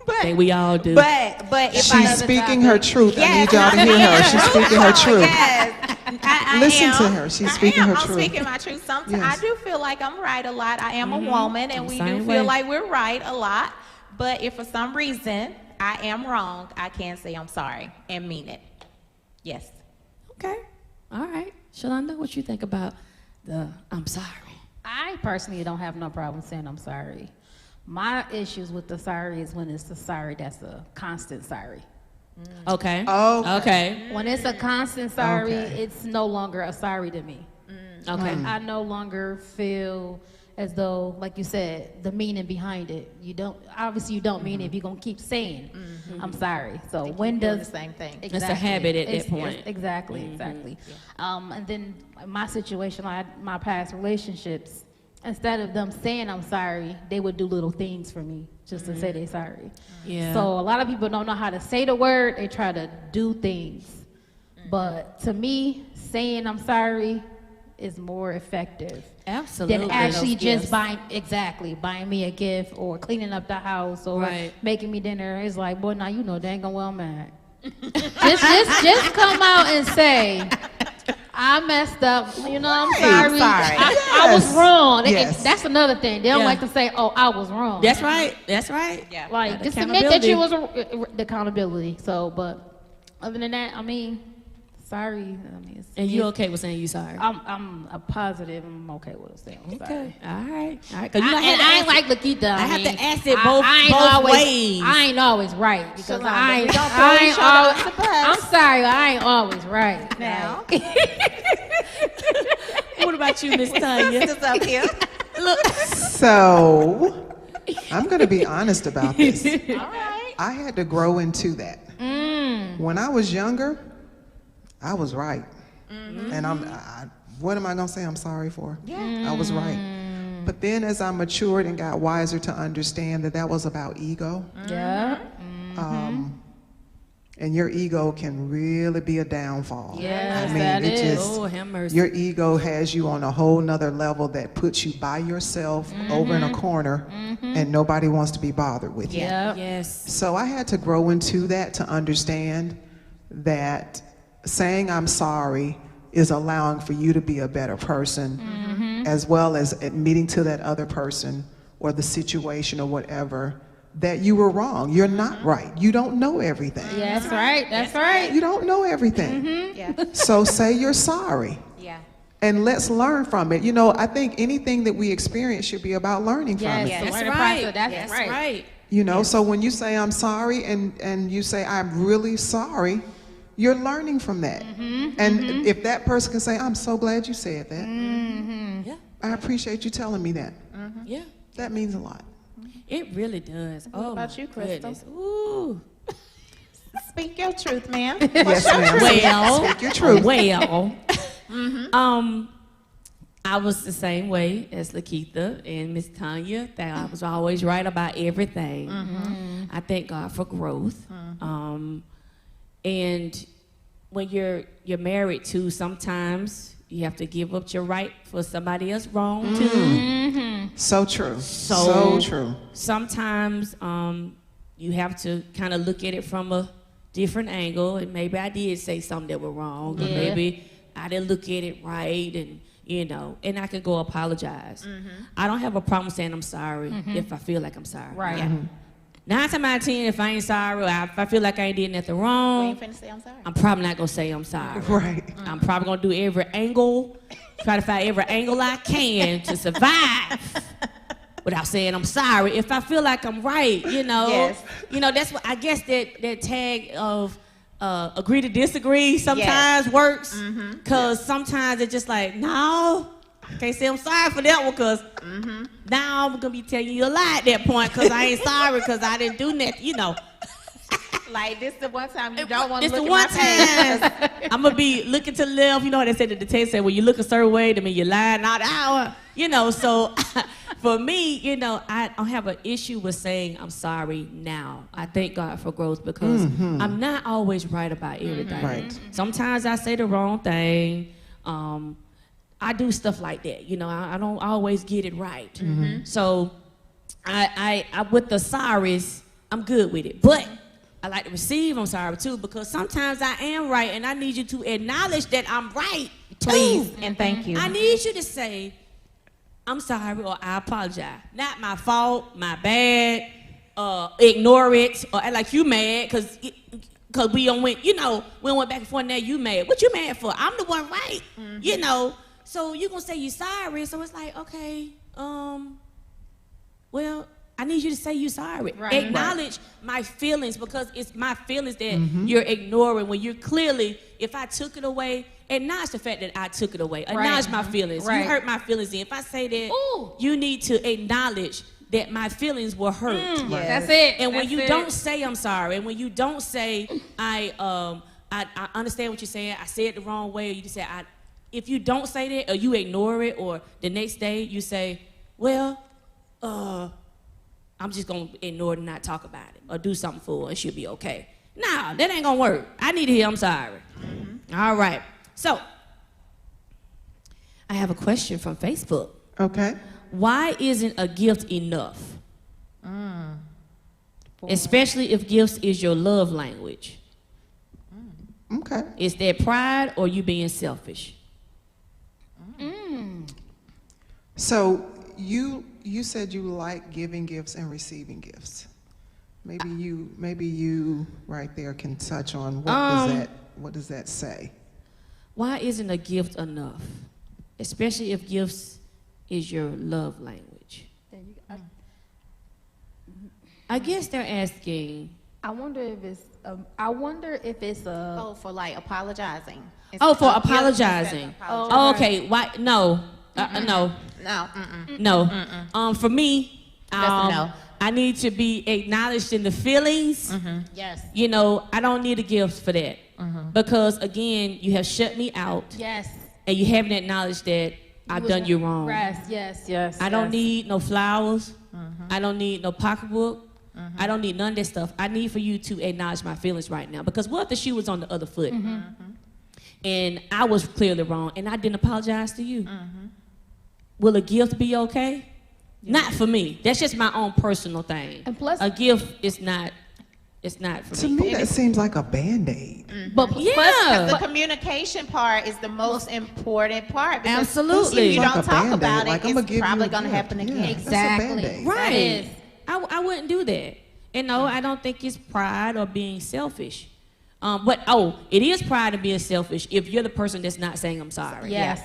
Speaker 4: But,
Speaker 3: Think we all do.
Speaker 4: But if
Speaker 1: She's speaking her truth. I need y'all to hear her. She's speaking her truth.
Speaker 4: Yes, I
Speaker 1: Listen
Speaker 4: am.
Speaker 1: to her. She's
Speaker 4: I
Speaker 1: speaking
Speaker 4: am.
Speaker 1: her
Speaker 4: I'm
Speaker 1: truth.
Speaker 4: speaking my truth. Sometimes
Speaker 1: Yes.
Speaker 4: I do feel like I'm right a lot. I am a woman, and
Speaker 3: I'm
Speaker 4: we
Speaker 3: the
Speaker 4: do
Speaker 3: same
Speaker 4: feel
Speaker 3: way.
Speaker 4: like we're right a lot. But if for some reason I am wrong, I can say I'm sorry and mean it. Yes.
Speaker 3: Okay. All right. Shalonda, what you think about the I'm sorry?
Speaker 5: I personally don't have no problem saying I'm sorry. My issues with the sorry is when it's the sorry that's a constant sorry.
Speaker 3: Okay.
Speaker 1: Oh,
Speaker 3: Okay.
Speaker 5: When it's a constant sorry,
Speaker 1: Okay.
Speaker 5: it's no longer a sorry to me.
Speaker 3: Okay.
Speaker 5: I no longer feel as though, like you said, the meaning behind it. You don't mean it if you're gonna keep saying I'm sorry. So when
Speaker 4: doing
Speaker 5: does
Speaker 4: the same thing.
Speaker 3: It's a habit at that
Speaker 5: It's-
Speaker 3: point.
Speaker 5: Exactly. And then my situation, my past relationships, instead of them saying I'm sorry, they would do little things for me just to say they're sorry.
Speaker 3: Yeah.
Speaker 5: So a lot of people don't know how to say the word, they try to do things. But to me, saying I'm sorry is more effective
Speaker 3: Absolutely.
Speaker 5: than actually
Speaker 3: Those
Speaker 5: just
Speaker 3: gifts.
Speaker 5: buying me a gift or cleaning up the house or
Speaker 3: Right.
Speaker 5: making me dinner. It's like, boy, now you know dang on well I'm mad. just come out and say, I messed up. You know, I'm sorry.
Speaker 4: sorry.
Speaker 5: I was
Speaker 1: Yes.
Speaker 5: wrong.
Speaker 1: Yes.
Speaker 5: That's another thing. They don't
Speaker 3: Yeah.
Speaker 5: like to say, "Oh, I was wrong."
Speaker 3: That's right. That's right.
Speaker 4: Yeah.
Speaker 5: Like
Speaker 3: That
Speaker 5: just admit that
Speaker 3: accountability.
Speaker 5: you was the accountability. So, but other than that, I mean, sorry. I mean,
Speaker 3: And you okay with saying you sorry?
Speaker 5: I'm a positive. I'm okay with saying I'm sorry.
Speaker 3: Okay. All right. All right. 'Cause you know,
Speaker 5: I ain't like Lakeitha.
Speaker 3: I have to
Speaker 5: mean,
Speaker 3: ask it
Speaker 5: I-
Speaker 3: both-
Speaker 5: I ain't
Speaker 3: both
Speaker 5: always,
Speaker 3: ways.
Speaker 5: I ain't always right because
Speaker 4: Shalonda,
Speaker 5: I
Speaker 4: we
Speaker 5: ain't.
Speaker 4: don't throw
Speaker 5: I
Speaker 4: each
Speaker 5: ain't
Speaker 4: other
Speaker 5: always.
Speaker 4: under the bus.
Speaker 5: I'm sorry, I ain't always right.
Speaker 4: Now,
Speaker 3: What about you, Miss Tanya?
Speaker 4: sisters up here.
Speaker 1: So, I'm going to be honest about this.
Speaker 4: All right.
Speaker 1: I had to grow into that. When I was younger, I was right. And what am I going to say I'm sorry for?
Speaker 4: Yeah.
Speaker 1: I was right. But then as I matured and got wiser to understand that that was about ego,
Speaker 5: Yeah.
Speaker 1: and your ego can really be a downfall.
Speaker 5: Yes,
Speaker 1: I mean,
Speaker 5: that
Speaker 1: it
Speaker 5: is.
Speaker 1: just,
Speaker 3: Oh, have mercy.
Speaker 1: your ego has you on a whole nother level that puts you by yourself over in a corner, and nobody wants to be bothered with you.
Speaker 5: Yeah.
Speaker 3: Yes.
Speaker 1: So I had to grow into that to understand that saying I'm sorry is allowing for you to be a better person, as well as admitting to that other person or the situation or whatever that you were wrong. You're not right. You don't know everything.
Speaker 5: Yeah, that's right. That's right.
Speaker 1: You don't know everything.
Speaker 4: Yeah.
Speaker 1: So say you're sorry.
Speaker 4: Yeah.
Speaker 1: And let's learn from it. You know, I think anything that we experience should be about learning from
Speaker 5: Yes.
Speaker 1: it.
Speaker 4: Yeah.
Speaker 5: The
Speaker 3: That's
Speaker 5: learning
Speaker 3: right.
Speaker 5: process, that's
Speaker 3: That's
Speaker 5: right.
Speaker 3: right.
Speaker 1: You know, so when you say I'm sorry and you say I'm really sorry, you're learning from that. And if that person can say, I'm so glad you said that,
Speaker 3: Yeah.
Speaker 1: I appreciate you telling me that.
Speaker 3: Yeah,
Speaker 1: That means a lot.
Speaker 3: it really does. Oh,
Speaker 4: about
Speaker 3: my
Speaker 4: you, Crystal?
Speaker 3: goodness. Ooh.
Speaker 4: Speak your truth, ma'am.
Speaker 1: Yes, ma'am.
Speaker 3: Well,
Speaker 1: Speak your truth.
Speaker 3: Well, I was the same way as Lakeitha and Miss Tanya, that I was always right about everything. I thank God for growth. And when you're married too, sometimes you have to give up your right for somebody else wrong too.
Speaker 1: So true.
Speaker 3: So-
Speaker 1: So true.
Speaker 3: Sometimes you have to kind of look at it from a different angle, and maybe I did say something that was wrong, or
Speaker 5: Yeah.
Speaker 3: maybe I didn't look at it right, and and I can go apologize. I don't have a problem saying I'm sorry if I feel like I'm sorry.
Speaker 5: Right.
Speaker 4: Yeah.
Speaker 3: 9 times out of 10, if I ain't sorry, or if I feel like I ain't did nothing
Speaker 4: We
Speaker 3: wrong,
Speaker 4: ain't finna say I'm sorry.
Speaker 3: I'm probably not gonna say I'm sorry.
Speaker 1: Right.
Speaker 3: I'm probably gonna do every angle, try to find every angle I can to survive without saying I'm sorry. If I feel like I'm right,
Speaker 4: Yes.
Speaker 3: That's what I guess that tag of agree to disagree sometimes works, cause sometimes it's just like, no, I can't say I'm sorry for that one, cause now I'm gonna be telling you a lie at that point, cause I ain't sorry, cause I didn't do nothing,
Speaker 4: Like, this the one time you don't want to
Speaker 3: It's the
Speaker 4: look
Speaker 3: one
Speaker 4: at my face.
Speaker 3: time I'm gonna be looking to the left. You know what they said, the text said, when you look a certain way, that mean you're lying out the hour. So for me, I don't have an issue with saying I'm sorry now. I thank God for growth, because I'm not always right about everything.
Speaker 1: Right.
Speaker 3: Sometimes I say the wrong thing. I do stuff like that. I don't always get it right. So I with the sorries, I'm good with it. But I like to receive I'm sorry too, because sometimes I am right, and I need you to acknowledge that I'm right.
Speaker 4: Please
Speaker 3: too.
Speaker 4: and thank you.
Speaker 3: I need you to say, I'm sorry, or I apologize. Not my fault, my bad, ignore it, or act like you mad, cause we don't went, we went back and forth, now you mad. What you mad for? I'm the one right, So you gonna say you sorry, so it's like, okay, well, I need you to say you sorry.
Speaker 5: Right.
Speaker 3: Acknowledge my feelings, because it's my feelings that you're ignoring when you're clearly, if I took it away, acknowledge the fact that I took it away. Acknowledge my feelings.
Speaker 5: Right.
Speaker 3: You hurt my feelings. And if I say that,
Speaker 5: Ooh.
Speaker 3: you need to acknowledge that my feelings were hurt.
Speaker 5: That's it.
Speaker 3: And when
Speaker 5: That's
Speaker 3: you
Speaker 5: it.
Speaker 3: don't say I'm sorry, and when you don't say I understand what you're saying, I said it the wrong way, or you just say if you don't say that, or you ignore it, or the next day you say, well, I'm just gonna ignore it and not talk about it, or do something for it, it should be okay. Nah, that ain't gonna work. I need to hear I'm sorry. All right. So I have a question from Facebook.
Speaker 1: Okay.
Speaker 3: Why isn't a gift enough? Especially if gifts is your love language.
Speaker 1: Okay.
Speaker 3: Is that pride, or you being selfish?
Speaker 1: So you said you like giving gifts and receiving gifts. Maybe you right there can touch on what does that say?
Speaker 3: Why isn't a gift enough? Especially if gifts is your love language. I guess they're asking.
Speaker 5: I wonder if it's a.
Speaker 4: Oh, for like apologizing.
Speaker 3: Oh, for
Speaker 4: a gift instead of
Speaker 3: apologizing.
Speaker 4: apologizing.
Speaker 3: Oh, okay. Why? No. No.
Speaker 4: No.
Speaker 3: No. For me,
Speaker 4: That's a no.
Speaker 3: I need to be acknowledged in the feelings.
Speaker 5: Yes.
Speaker 3: I don't need a gift for that. Because again, you have shut me out,
Speaker 5: Yes.
Speaker 3: and you haven't acknowledged that I've done you wrong.
Speaker 5: Yes.
Speaker 3: I don't need no flowers. I don't need no pocketbook. I don't need none of that stuff. I need for you to acknowledge my feelings right now. Because what if the shoe was on the other foot? And I was clearly wrong, and I didn't apologize to you? Will a gift be okay? Not for me. That's just my own personal thing.
Speaker 5: And plus-
Speaker 3: a gift is not. It's not for
Speaker 1: To
Speaker 3: me.
Speaker 1: me, that seems like a Band-Aid.
Speaker 5: But
Speaker 3: Yeah.
Speaker 4: The communication part is the most important part. because
Speaker 3: Absolutely.
Speaker 4: If you
Speaker 1: Like
Speaker 4: don't
Speaker 1: a
Speaker 4: talk
Speaker 1: Band-Aid,
Speaker 4: about
Speaker 1: like,
Speaker 4: it,
Speaker 1: I'ma
Speaker 4: it's
Speaker 1: give you
Speaker 4: probably
Speaker 1: a
Speaker 4: going to
Speaker 1: gift.
Speaker 4: happen
Speaker 1: Yeah,
Speaker 4: again.
Speaker 1: that's a
Speaker 5: Exactly.
Speaker 1: Band-Aid.
Speaker 3: Right.
Speaker 5: is.
Speaker 3: I wouldn't do that. And no, I don't think it's pride or being selfish. It is pride in being selfish if you're the person that's not saying I'm sorry.
Speaker 5: Yes.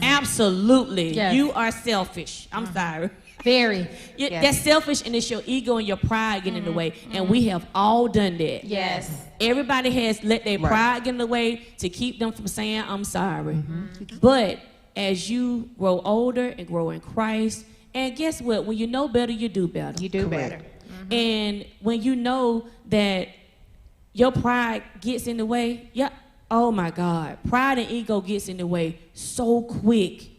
Speaker 3: Absolutely.
Speaker 5: Yes.
Speaker 3: You are selfish. I'm sorry.
Speaker 5: Very.
Speaker 3: That's selfish, and it's your ego and your pride getting in the way. And we have all done that.
Speaker 5: Yes.
Speaker 3: Everybody has let their
Speaker 1: Right.
Speaker 3: pride get in the way to keep them from saying I'm sorry. But as you grow older and grow in Christ, and guess what? When you know better, you do better.
Speaker 4: You do
Speaker 1: Correct.
Speaker 4: better.
Speaker 3: And when you know that your pride gets in the way, yeah, oh my God, pride and ego gets in the way so quick.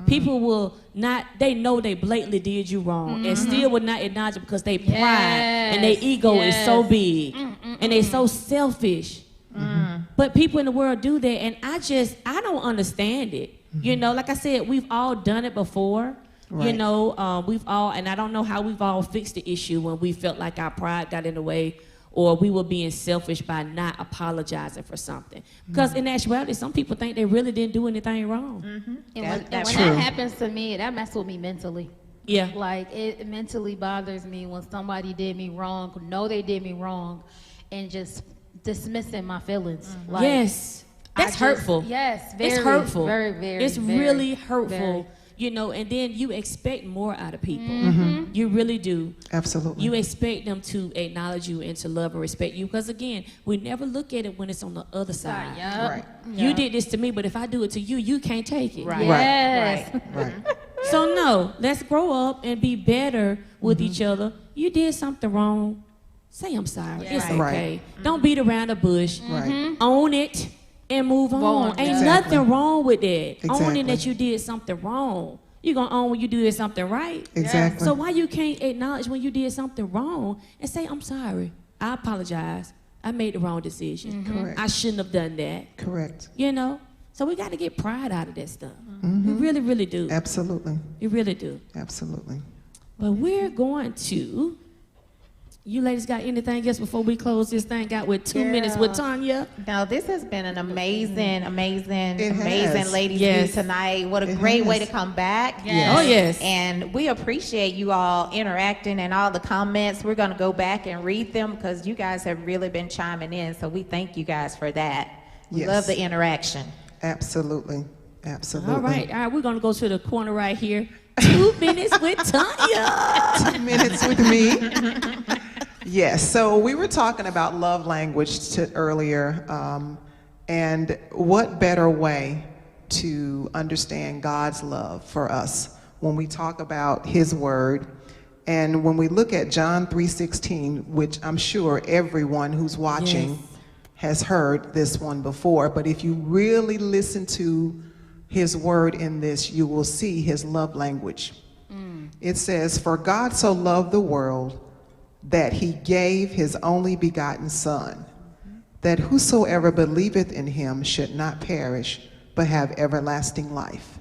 Speaker 3: People will not, they know they blatantly did you wrong and still will not acknowledge it because they pride and their ego is so big and they so selfish. But people in the world do that, and I don't understand it. You know, like I said, we've all done it before. You
Speaker 1: Right.
Speaker 3: know, we've all, and I don't know how we've all fixed the issue when we felt like our pride got in the way or we were being selfish by not apologizing for something. Because in actuality, some people think they really didn't do anything wrong.
Speaker 5: And when
Speaker 4: That's
Speaker 5: that
Speaker 1: true.
Speaker 5: happens to me, that messes with me mentally.
Speaker 3: Yeah.
Speaker 5: Like, it mentally bothers me when somebody did me wrong, know they did me wrong, and just dismissing my feelings. Like,
Speaker 3: Yes. That's hurtful.
Speaker 5: Yes, very,
Speaker 3: It's hurtful.
Speaker 5: very, very.
Speaker 3: It's
Speaker 5: very,
Speaker 3: really hurtful.
Speaker 5: very.
Speaker 3: You know, and then you expect more out of people. You really do.
Speaker 1: Absolutely.
Speaker 3: You expect them to acknowledge you and to love and respect you. Because again, we never look at it when it's on the other side.
Speaker 5: Yup.
Speaker 1: Right.
Speaker 3: You did this to me, but if I do it to you, you can't take it.
Speaker 4: Right.
Speaker 5: Yes.
Speaker 1: Right.
Speaker 3: So no, let's grow up and be better with each other. You did something wrong. Say I'm sorry. It's okay.
Speaker 1: Right.
Speaker 3: Don't beat around the bush.
Speaker 1: Right.
Speaker 3: Own it and move on. Ain't
Speaker 1: Exactly.
Speaker 3: nothing wrong with that.
Speaker 1: Exactly.
Speaker 3: Owning that you did something wrong. You're going to own when you did something right.
Speaker 1: Exactly.
Speaker 3: So why you can't acknowledge when you did something wrong and say, I'm sorry. I apologize. I made the wrong decision.
Speaker 1: Correct.
Speaker 3: I shouldn't have done that.
Speaker 1: Correct.
Speaker 3: You know? So we got to get pride out of that stuff. We really, really do.
Speaker 1: Absolutely.
Speaker 3: We really do.
Speaker 1: Absolutely.
Speaker 3: But we're going to. You ladies got anything else before we close this thing out with 2 minutes with Tanya?
Speaker 4: No, this has been an amazing, amazing,
Speaker 1: It
Speaker 4: amazing
Speaker 1: has.
Speaker 4: ladies'
Speaker 3: Yes.
Speaker 4: view tonight. What a
Speaker 1: It
Speaker 4: great way to
Speaker 1: has.
Speaker 4: come back.
Speaker 5: Yes.
Speaker 3: Oh, yes.
Speaker 4: And we appreciate you all interacting and all the comments. We're going to go back and read them because you guys have really been chiming in. So we thank you guys for that. We
Speaker 1: Yes.
Speaker 4: love the interaction.
Speaker 1: Absolutely. Absolutely.
Speaker 3: All right, we're going to go to the corner right here. 2 minutes with Tanya.
Speaker 1: 2 minutes with me. Yes, so we were talking about love language earlier, and what better way to understand God's love for us when we talk about His Word, and when we look at John 3:16, which I'm sure everyone who's watching
Speaker 3: Yes.
Speaker 1: has heard this one before, but if you really listen to His Word in this, you will see His love language. It says, "For God so loved the world that He gave His only begotten Son, that whosoever believeth in Him should not perish, but have everlasting life."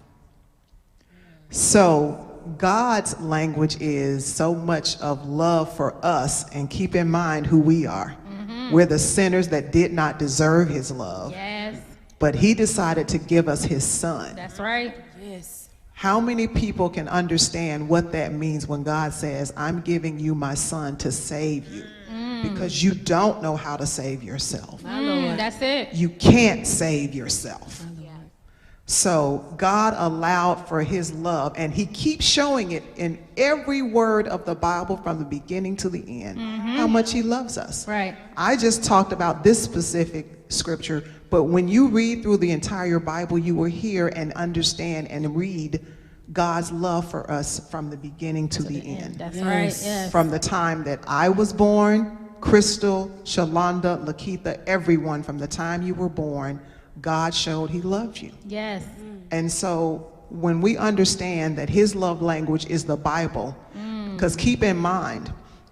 Speaker 1: So God's language is so much of love for us, and keep in mind who we are. We're the sinners that did not deserve His love,
Speaker 5: Yes.
Speaker 1: but He decided to give us His Son.
Speaker 5: That's right.
Speaker 3: Yes.
Speaker 1: How many people can understand what that means when God says, I'm giving you my Son to save you? Because you don't know how to save yourself.
Speaker 5: That's it.
Speaker 1: You can't save yourself. So God allowed for His love, and He keeps showing it in every word of the Bible from the beginning to the end, how much He loves us.
Speaker 5: Right.
Speaker 1: I just talked about this specific scripture, but when you read through the entire Bible, you will hear and understand and read God's love for us from the beginning to the end.
Speaker 5: That's
Speaker 3: Yes.
Speaker 5: right. Yes.
Speaker 1: From the time that I was born, Crystal, Shalonda, Lakeitha, everyone, from the time you were born, God showed He loved you.
Speaker 5: Yes.
Speaker 1: And so when we understand that His love language is the Bible, because keep in mind,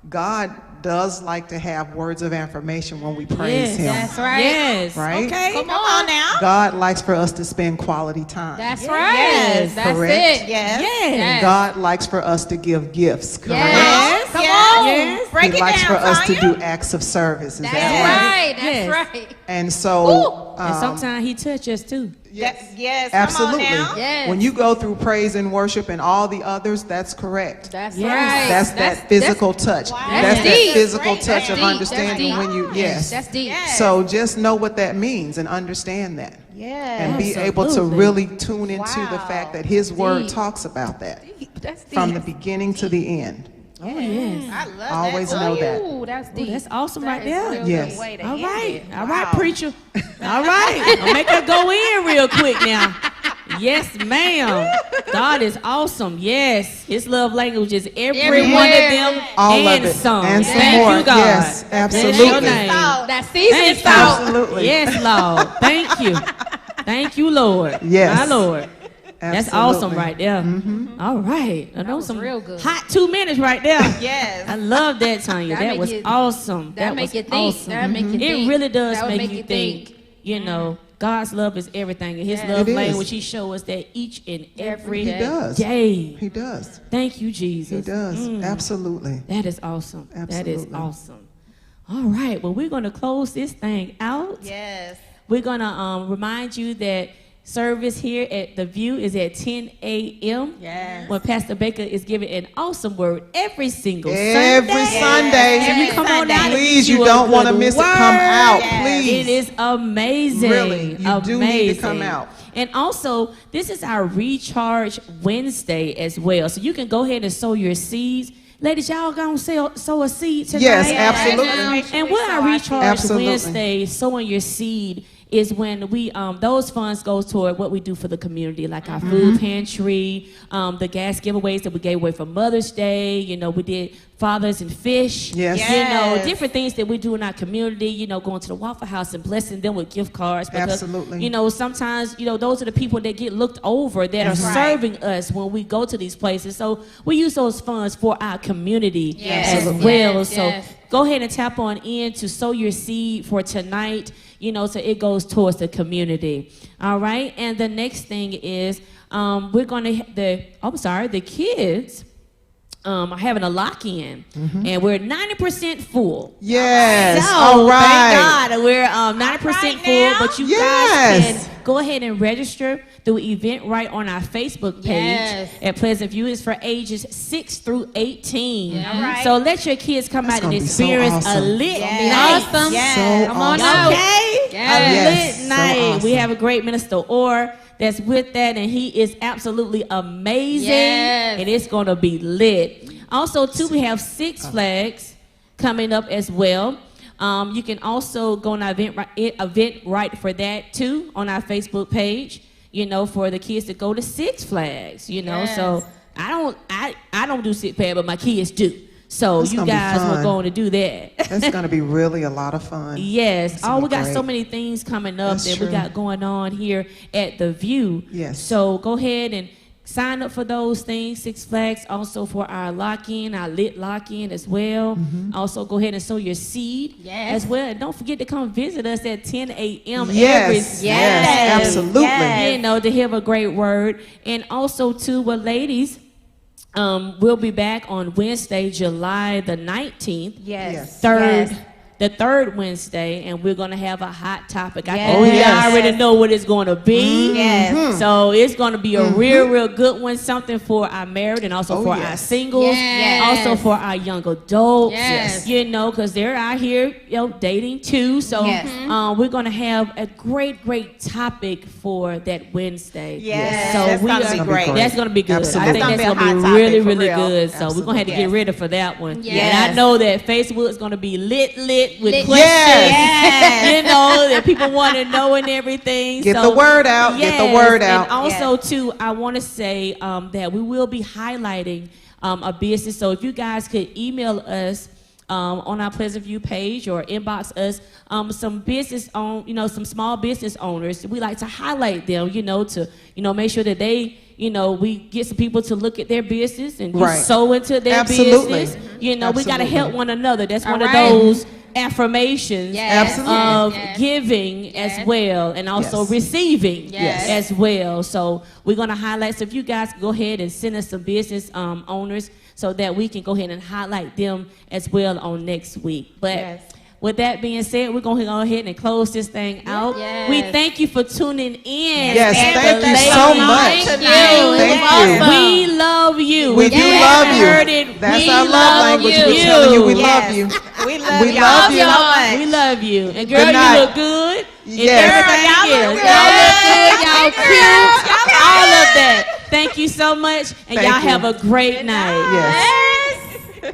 Speaker 1: God does like to have words of affirmation when we praise
Speaker 3: Yes.
Speaker 1: Him.
Speaker 5: That's right.
Speaker 3: Yes.
Speaker 1: Right?
Speaker 3: Okay.
Speaker 4: Come on now.
Speaker 1: God likes for us to spend quality time.
Speaker 5: That's right.
Speaker 3: Yes.
Speaker 5: That's
Speaker 1: Correct.
Speaker 5: it.
Speaker 4: Yes.
Speaker 3: Yes.
Speaker 5: Yes.
Speaker 1: God likes for us to give gifts. Correct?
Speaker 5: Yes. Come
Speaker 4: Yes.
Speaker 5: on.
Speaker 3: Yes.
Speaker 4: Break
Speaker 1: He
Speaker 4: it
Speaker 1: likes
Speaker 4: down,
Speaker 1: for us to
Speaker 4: Tanya.
Speaker 1: do acts of service. Is
Speaker 5: That's
Speaker 1: that
Speaker 5: right. That's
Speaker 3: Yes.
Speaker 5: right.
Speaker 1: And so,
Speaker 3: And sometimes He touches us too.
Speaker 4: Yes.
Speaker 1: absolutely.
Speaker 4: Come on now.
Speaker 5: Yes.
Speaker 1: When you go through praise and worship and all the others, that's correct.
Speaker 5: That's
Speaker 3: Yes.
Speaker 5: right.
Speaker 1: That's that physical touch.
Speaker 4: Wow.
Speaker 1: That's that
Speaker 5: deep.
Speaker 1: physical
Speaker 4: That's
Speaker 1: touch
Speaker 4: great.
Speaker 1: of
Speaker 4: That's
Speaker 1: understanding
Speaker 5: deep.
Speaker 1: when you, yes.
Speaker 5: That's deep.
Speaker 4: Yes.
Speaker 1: So just know what that means and understand that.
Speaker 4: Yes.
Speaker 1: And be able to
Speaker 3: Absolutely.
Speaker 1: really tune into the
Speaker 4: Wow.
Speaker 1: fact that His word
Speaker 5: Deep.
Speaker 1: talks about that
Speaker 5: That's deep.
Speaker 1: from the beginning to the end.
Speaker 3: Oh, yes.
Speaker 4: I love
Speaker 1: Always
Speaker 4: that.
Speaker 1: know that.
Speaker 5: Ooh, that's deep.
Speaker 3: that's awesome
Speaker 5: That
Speaker 3: right
Speaker 5: is
Speaker 3: there.
Speaker 5: real
Speaker 1: Yes.
Speaker 5: deep.
Speaker 4: Way to
Speaker 3: All
Speaker 4: end
Speaker 3: right.
Speaker 4: it.
Speaker 3: All right,
Speaker 4: Wow.
Speaker 3: preacher. All right. I'll make her go in real quick now. Yes, ma'am. God is awesome. Yes. His love language is every
Speaker 5: Everywhere.
Speaker 3: one of them
Speaker 1: All
Speaker 3: and
Speaker 1: of it.
Speaker 3: some.
Speaker 1: And some
Speaker 3: Thank
Speaker 1: more.
Speaker 3: you, God.
Speaker 1: Yes,
Speaker 3: Bless
Speaker 1: absolutely.
Speaker 3: your name.
Speaker 5: That season
Speaker 3: Thank
Speaker 5: is
Speaker 3: you.
Speaker 5: salt.
Speaker 1: Absolutely.
Speaker 3: Yes, Lord. Thank you. Thank you, Lord.
Speaker 1: Yes.
Speaker 3: My Lord. That's awesome
Speaker 1: Absolutely.
Speaker 3: right there. All right. I know
Speaker 5: was
Speaker 3: some
Speaker 5: real good.
Speaker 3: hot 2 minutes right there.
Speaker 4: Yes.
Speaker 3: I love that, Tanya.
Speaker 5: That
Speaker 3: That
Speaker 5: make
Speaker 3: was
Speaker 5: you-
Speaker 3: awesome.
Speaker 5: That
Speaker 3: was
Speaker 5: make you think.
Speaker 3: awesome.
Speaker 5: That make you
Speaker 3: It
Speaker 5: think.
Speaker 3: really does
Speaker 5: That would
Speaker 3: make you think. You know, God's love is everything. And his
Speaker 5: Yes.
Speaker 3: love
Speaker 1: It is.
Speaker 3: language, he shows us that each and every
Speaker 1: He does.
Speaker 3: day.
Speaker 1: He does.
Speaker 3: Thank you, Jesus.
Speaker 1: He does. Absolutely.
Speaker 3: That is awesome. That is
Speaker 1: Absolutely.
Speaker 3: awesome. All right. Well, we're going to close this thing out.
Speaker 4: Yes.
Speaker 3: We're going to remind you that service here at The View is at 10 a.m.
Speaker 4: Yes.
Speaker 3: When Pastor Baker is giving an awesome word every single
Speaker 1: Every
Speaker 3: Sunday.
Speaker 1: Sunday.
Speaker 3: So you come on out and
Speaker 1: Please,
Speaker 3: get
Speaker 1: you
Speaker 3: a
Speaker 1: don't want to
Speaker 3: good
Speaker 1: miss it. Come
Speaker 3: word.
Speaker 1: out,
Speaker 4: Yes.
Speaker 1: please.
Speaker 3: It is amazing.
Speaker 1: Really, you do need to come
Speaker 3: Amazing.
Speaker 1: out.
Speaker 3: And also, this is our Recharge Wednesday as well. So you can go ahead and sow your seeds. Ladies, y'all gonna sow a seed tonight?
Speaker 1: Yes, absolutely.
Speaker 3: And what our Recharge
Speaker 1: Absolutely.
Speaker 3: Wednesday, sowing your seed, is when we those funds go toward what we do for the community, like our food pantry, the gas giveaways that we gave away for Mother's Day. You know, we did Fathers and Fish.
Speaker 1: Yes.
Speaker 3: You know,
Speaker 4: Yes.
Speaker 3: different things that we do in our community. You know, going to the Waffle House and blessing them with gift cards. Because,
Speaker 1: Absolutely.
Speaker 3: You know, sometimes those are the people that get looked over that are
Speaker 4: Right.
Speaker 3: serving us when we go to these places. So we use those funds for our community
Speaker 5: Yes.
Speaker 3: as
Speaker 1: Absolutely.
Speaker 3: well.
Speaker 5: Yes,
Speaker 3: So
Speaker 5: yes.
Speaker 3: go ahead and tap on in to sow your seed for tonight, so it goes towards the community. All right. And the next thing is we're going to, the kids are having a lock-in, and we're 90% full.
Speaker 1: Yes.
Speaker 3: So,
Speaker 1: All right.
Speaker 3: thank God we're 90% full,
Speaker 4: now.
Speaker 3: but you
Speaker 1: Yes.
Speaker 3: guys can go ahead and register through Eventbrite on our Facebook page
Speaker 5: Yes.
Speaker 3: at Pleasant View. It's for ages 6 through 18.
Speaker 5: Yeah.
Speaker 4: All right.
Speaker 3: So let your kids come
Speaker 1: That's
Speaker 3: out and
Speaker 1: gonna be so
Speaker 3: experience a
Speaker 1: awesome.
Speaker 3: lit
Speaker 4: Yes.
Speaker 3: night.
Speaker 5: Awesome.
Speaker 4: Yes.
Speaker 1: So
Speaker 5: Come on
Speaker 1: awesome.
Speaker 5: out.
Speaker 3: Okay?
Speaker 5: Yes.
Speaker 3: A
Speaker 1: Yes,
Speaker 3: lit
Speaker 1: so
Speaker 3: night. We
Speaker 1: awesome.
Speaker 3: have a great minister, Orr, that's with that, and he is absolutely amazing.
Speaker 5: Yes.
Speaker 3: And it's going to be lit. Also, too, we have Six Flags coming up as well. You can also go on our Eventbrite for that, too, on our Facebook page, for the kids to go to Six Flags,
Speaker 5: Yes.
Speaker 3: So I don't do Six Flags, but my kids do. So
Speaker 1: That's
Speaker 3: you
Speaker 1: gonna be
Speaker 3: guys were
Speaker 1: fun.
Speaker 3: going to do that.
Speaker 1: That's going to be really a lot of fun.
Speaker 3: Yes.
Speaker 1: That's
Speaker 3: Oh,
Speaker 1: gonna
Speaker 3: we
Speaker 1: be
Speaker 3: got so
Speaker 1: great.
Speaker 3: many things coming up
Speaker 1: That's
Speaker 3: that we
Speaker 1: true.
Speaker 3: got going on here at The View.
Speaker 1: Yes.
Speaker 3: So go ahead and sign up for those things. Six Flags also for our lock-in, our lit lock-in as well.
Speaker 1: Mm-hmm.
Speaker 3: Also go ahead and sow your seed
Speaker 5: Yes.
Speaker 3: as well. And don't forget to come visit us at 10 a.m.
Speaker 1: Yes.
Speaker 3: every
Speaker 1: Yes.
Speaker 3: Sunday.
Speaker 1: Absolutely.
Speaker 4: Yes.
Speaker 3: To hear a great word. And also too, ladies, we'll be back on Wednesday, July the 19th.
Speaker 4: Yes.
Speaker 1: Yes.
Speaker 3: The third Wednesday, and we're gonna have a hot topic. I
Speaker 4: Yes.
Speaker 3: think
Speaker 1: Oh,
Speaker 3: we
Speaker 1: yes.
Speaker 3: already know what it's gonna be.
Speaker 4: Yes.
Speaker 3: So it's gonna be a real good one. Something for our married and also
Speaker 1: Oh,
Speaker 3: for our
Speaker 1: yes.
Speaker 3: singles.
Speaker 5: Yes.
Speaker 3: Also for our young adults.
Speaker 5: Yes.
Speaker 3: Because they're out here, dating too. So
Speaker 4: Yes.
Speaker 3: we're gonna have a great topic for that Wednesday.
Speaker 4: Yes.
Speaker 3: So
Speaker 4: That's
Speaker 3: we
Speaker 4: gonna
Speaker 3: are,
Speaker 4: be great.
Speaker 3: That's gonna be good.
Speaker 1: Absolutely.
Speaker 3: I think
Speaker 4: That's
Speaker 3: that's
Speaker 4: gonna
Speaker 3: gonna
Speaker 4: be
Speaker 3: be
Speaker 4: a hot
Speaker 3: really,
Speaker 4: topic, for
Speaker 3: really
Speaker 4: real.
Speaker 3: good. So we're gonna have to get
Speaker 4: Yes.
Speaker 3: ready for that one.
Speaker 5: Yes.
Speaker 3: And I know that Facebook is gonna be lit with
Speaker 5: Lit.
Speaker 3: questions.
Speaker 4: Yes.
Speaker 3: That people want to know and everything.
Speaker 1: Get
Speaker 3: So,
Speaker 1: the word out. Get the
Speaker 3: yes,
Speaker 1: word out.
Speaker 3: And also, too, I want to say that we will be highlighting a business. So if you guys could email us on our Pleasant View page or inbox us some business some small business owners. We like to highlight them, to make sure that they, we get some people to look at their business and
Speaker 1: Right.
Speaker 3: sow into their
Speaker 1: Absolutely.
Speaker 3: business. We got to
Speaker 1: Absolutely.
Speaker 3: help one another. That's one
Speaker 5: All
Speaker 3: of
Speaker 5: right.
Speaker 3: those affirmations
Speaker 5: Yes.
Speaker 1: Absolutely.
Speaker 3: of
Speaker 5: Yes.
Speaker 3: giving
Speaker 5: Yes.
Speaker 3: as well, and also
Speaker 1: Yes.
Speaker 3: receiving
Speaker 5: Yes.
Speaker 3: as well. So we're going to highlight. So if you guys go ahead and send us some business owners so that we can go ahead and highlight them as well on next week. But
Speaker 4: Yes.
Speaker 3: with that being said, we're going to go ahead and close this thing out.
Speaker 5: Yes.
Speaker 3: We thank you for tuning in.
Speaker 1: Yes,
Speaker 3: And
Speaker 1: thank
Speaker 3: the
Speaker 1: you
Speaker 3: ladies.
Speaker 1: so much.
Speaker 5: Thank
Speaker 4: Thank
Speaker 5: you.
Speaker 4: you.
Speaker 1: Thank
Speaker 5: It was
Speaker 1: you.
Speaker 3: We love you.
Speaker 1: We
Speaker 3: If
Speaker 1: do
Speaker 3: you
Speaker 1: love
Speaker 3: haven't
Speaker 1: you.
Speaker 3: heard it,
Speaker 1: That's
Speaker 3: we
Speaker 1: our love
Speaker 3: love
Speaker 1: language.
Speaker 3: you.
Speaker 1: We're telling you we
Speaker 4: Yes.
Speaker 1: love you.
Speaker 4: We love
Speaker 1: We
Speaker 4: y'all
Speaker 1: love you.
Speaker 4: so much.
Speaker 3: We love you. And girl,
Speaker 1: Good
Speaker 3: you
Speaker 1: night.
Speaker 3: look good. And
Speaker 1: Yes.
Speaker 3: everything
Speaker 4: Y'all
Speaker 3: is.
Speaker 4: look
Speaker 3: Y'all look
Speaker 4: good.
Speaker 3: good. Y'all cute. All of that. Thank you so much. And
Speaker 1: Thank
Speaker 3: y'all
Speaker 1: you.
Speaker 3: have a great night.
Speaker 1: Yes.
Speaker 4: Yes.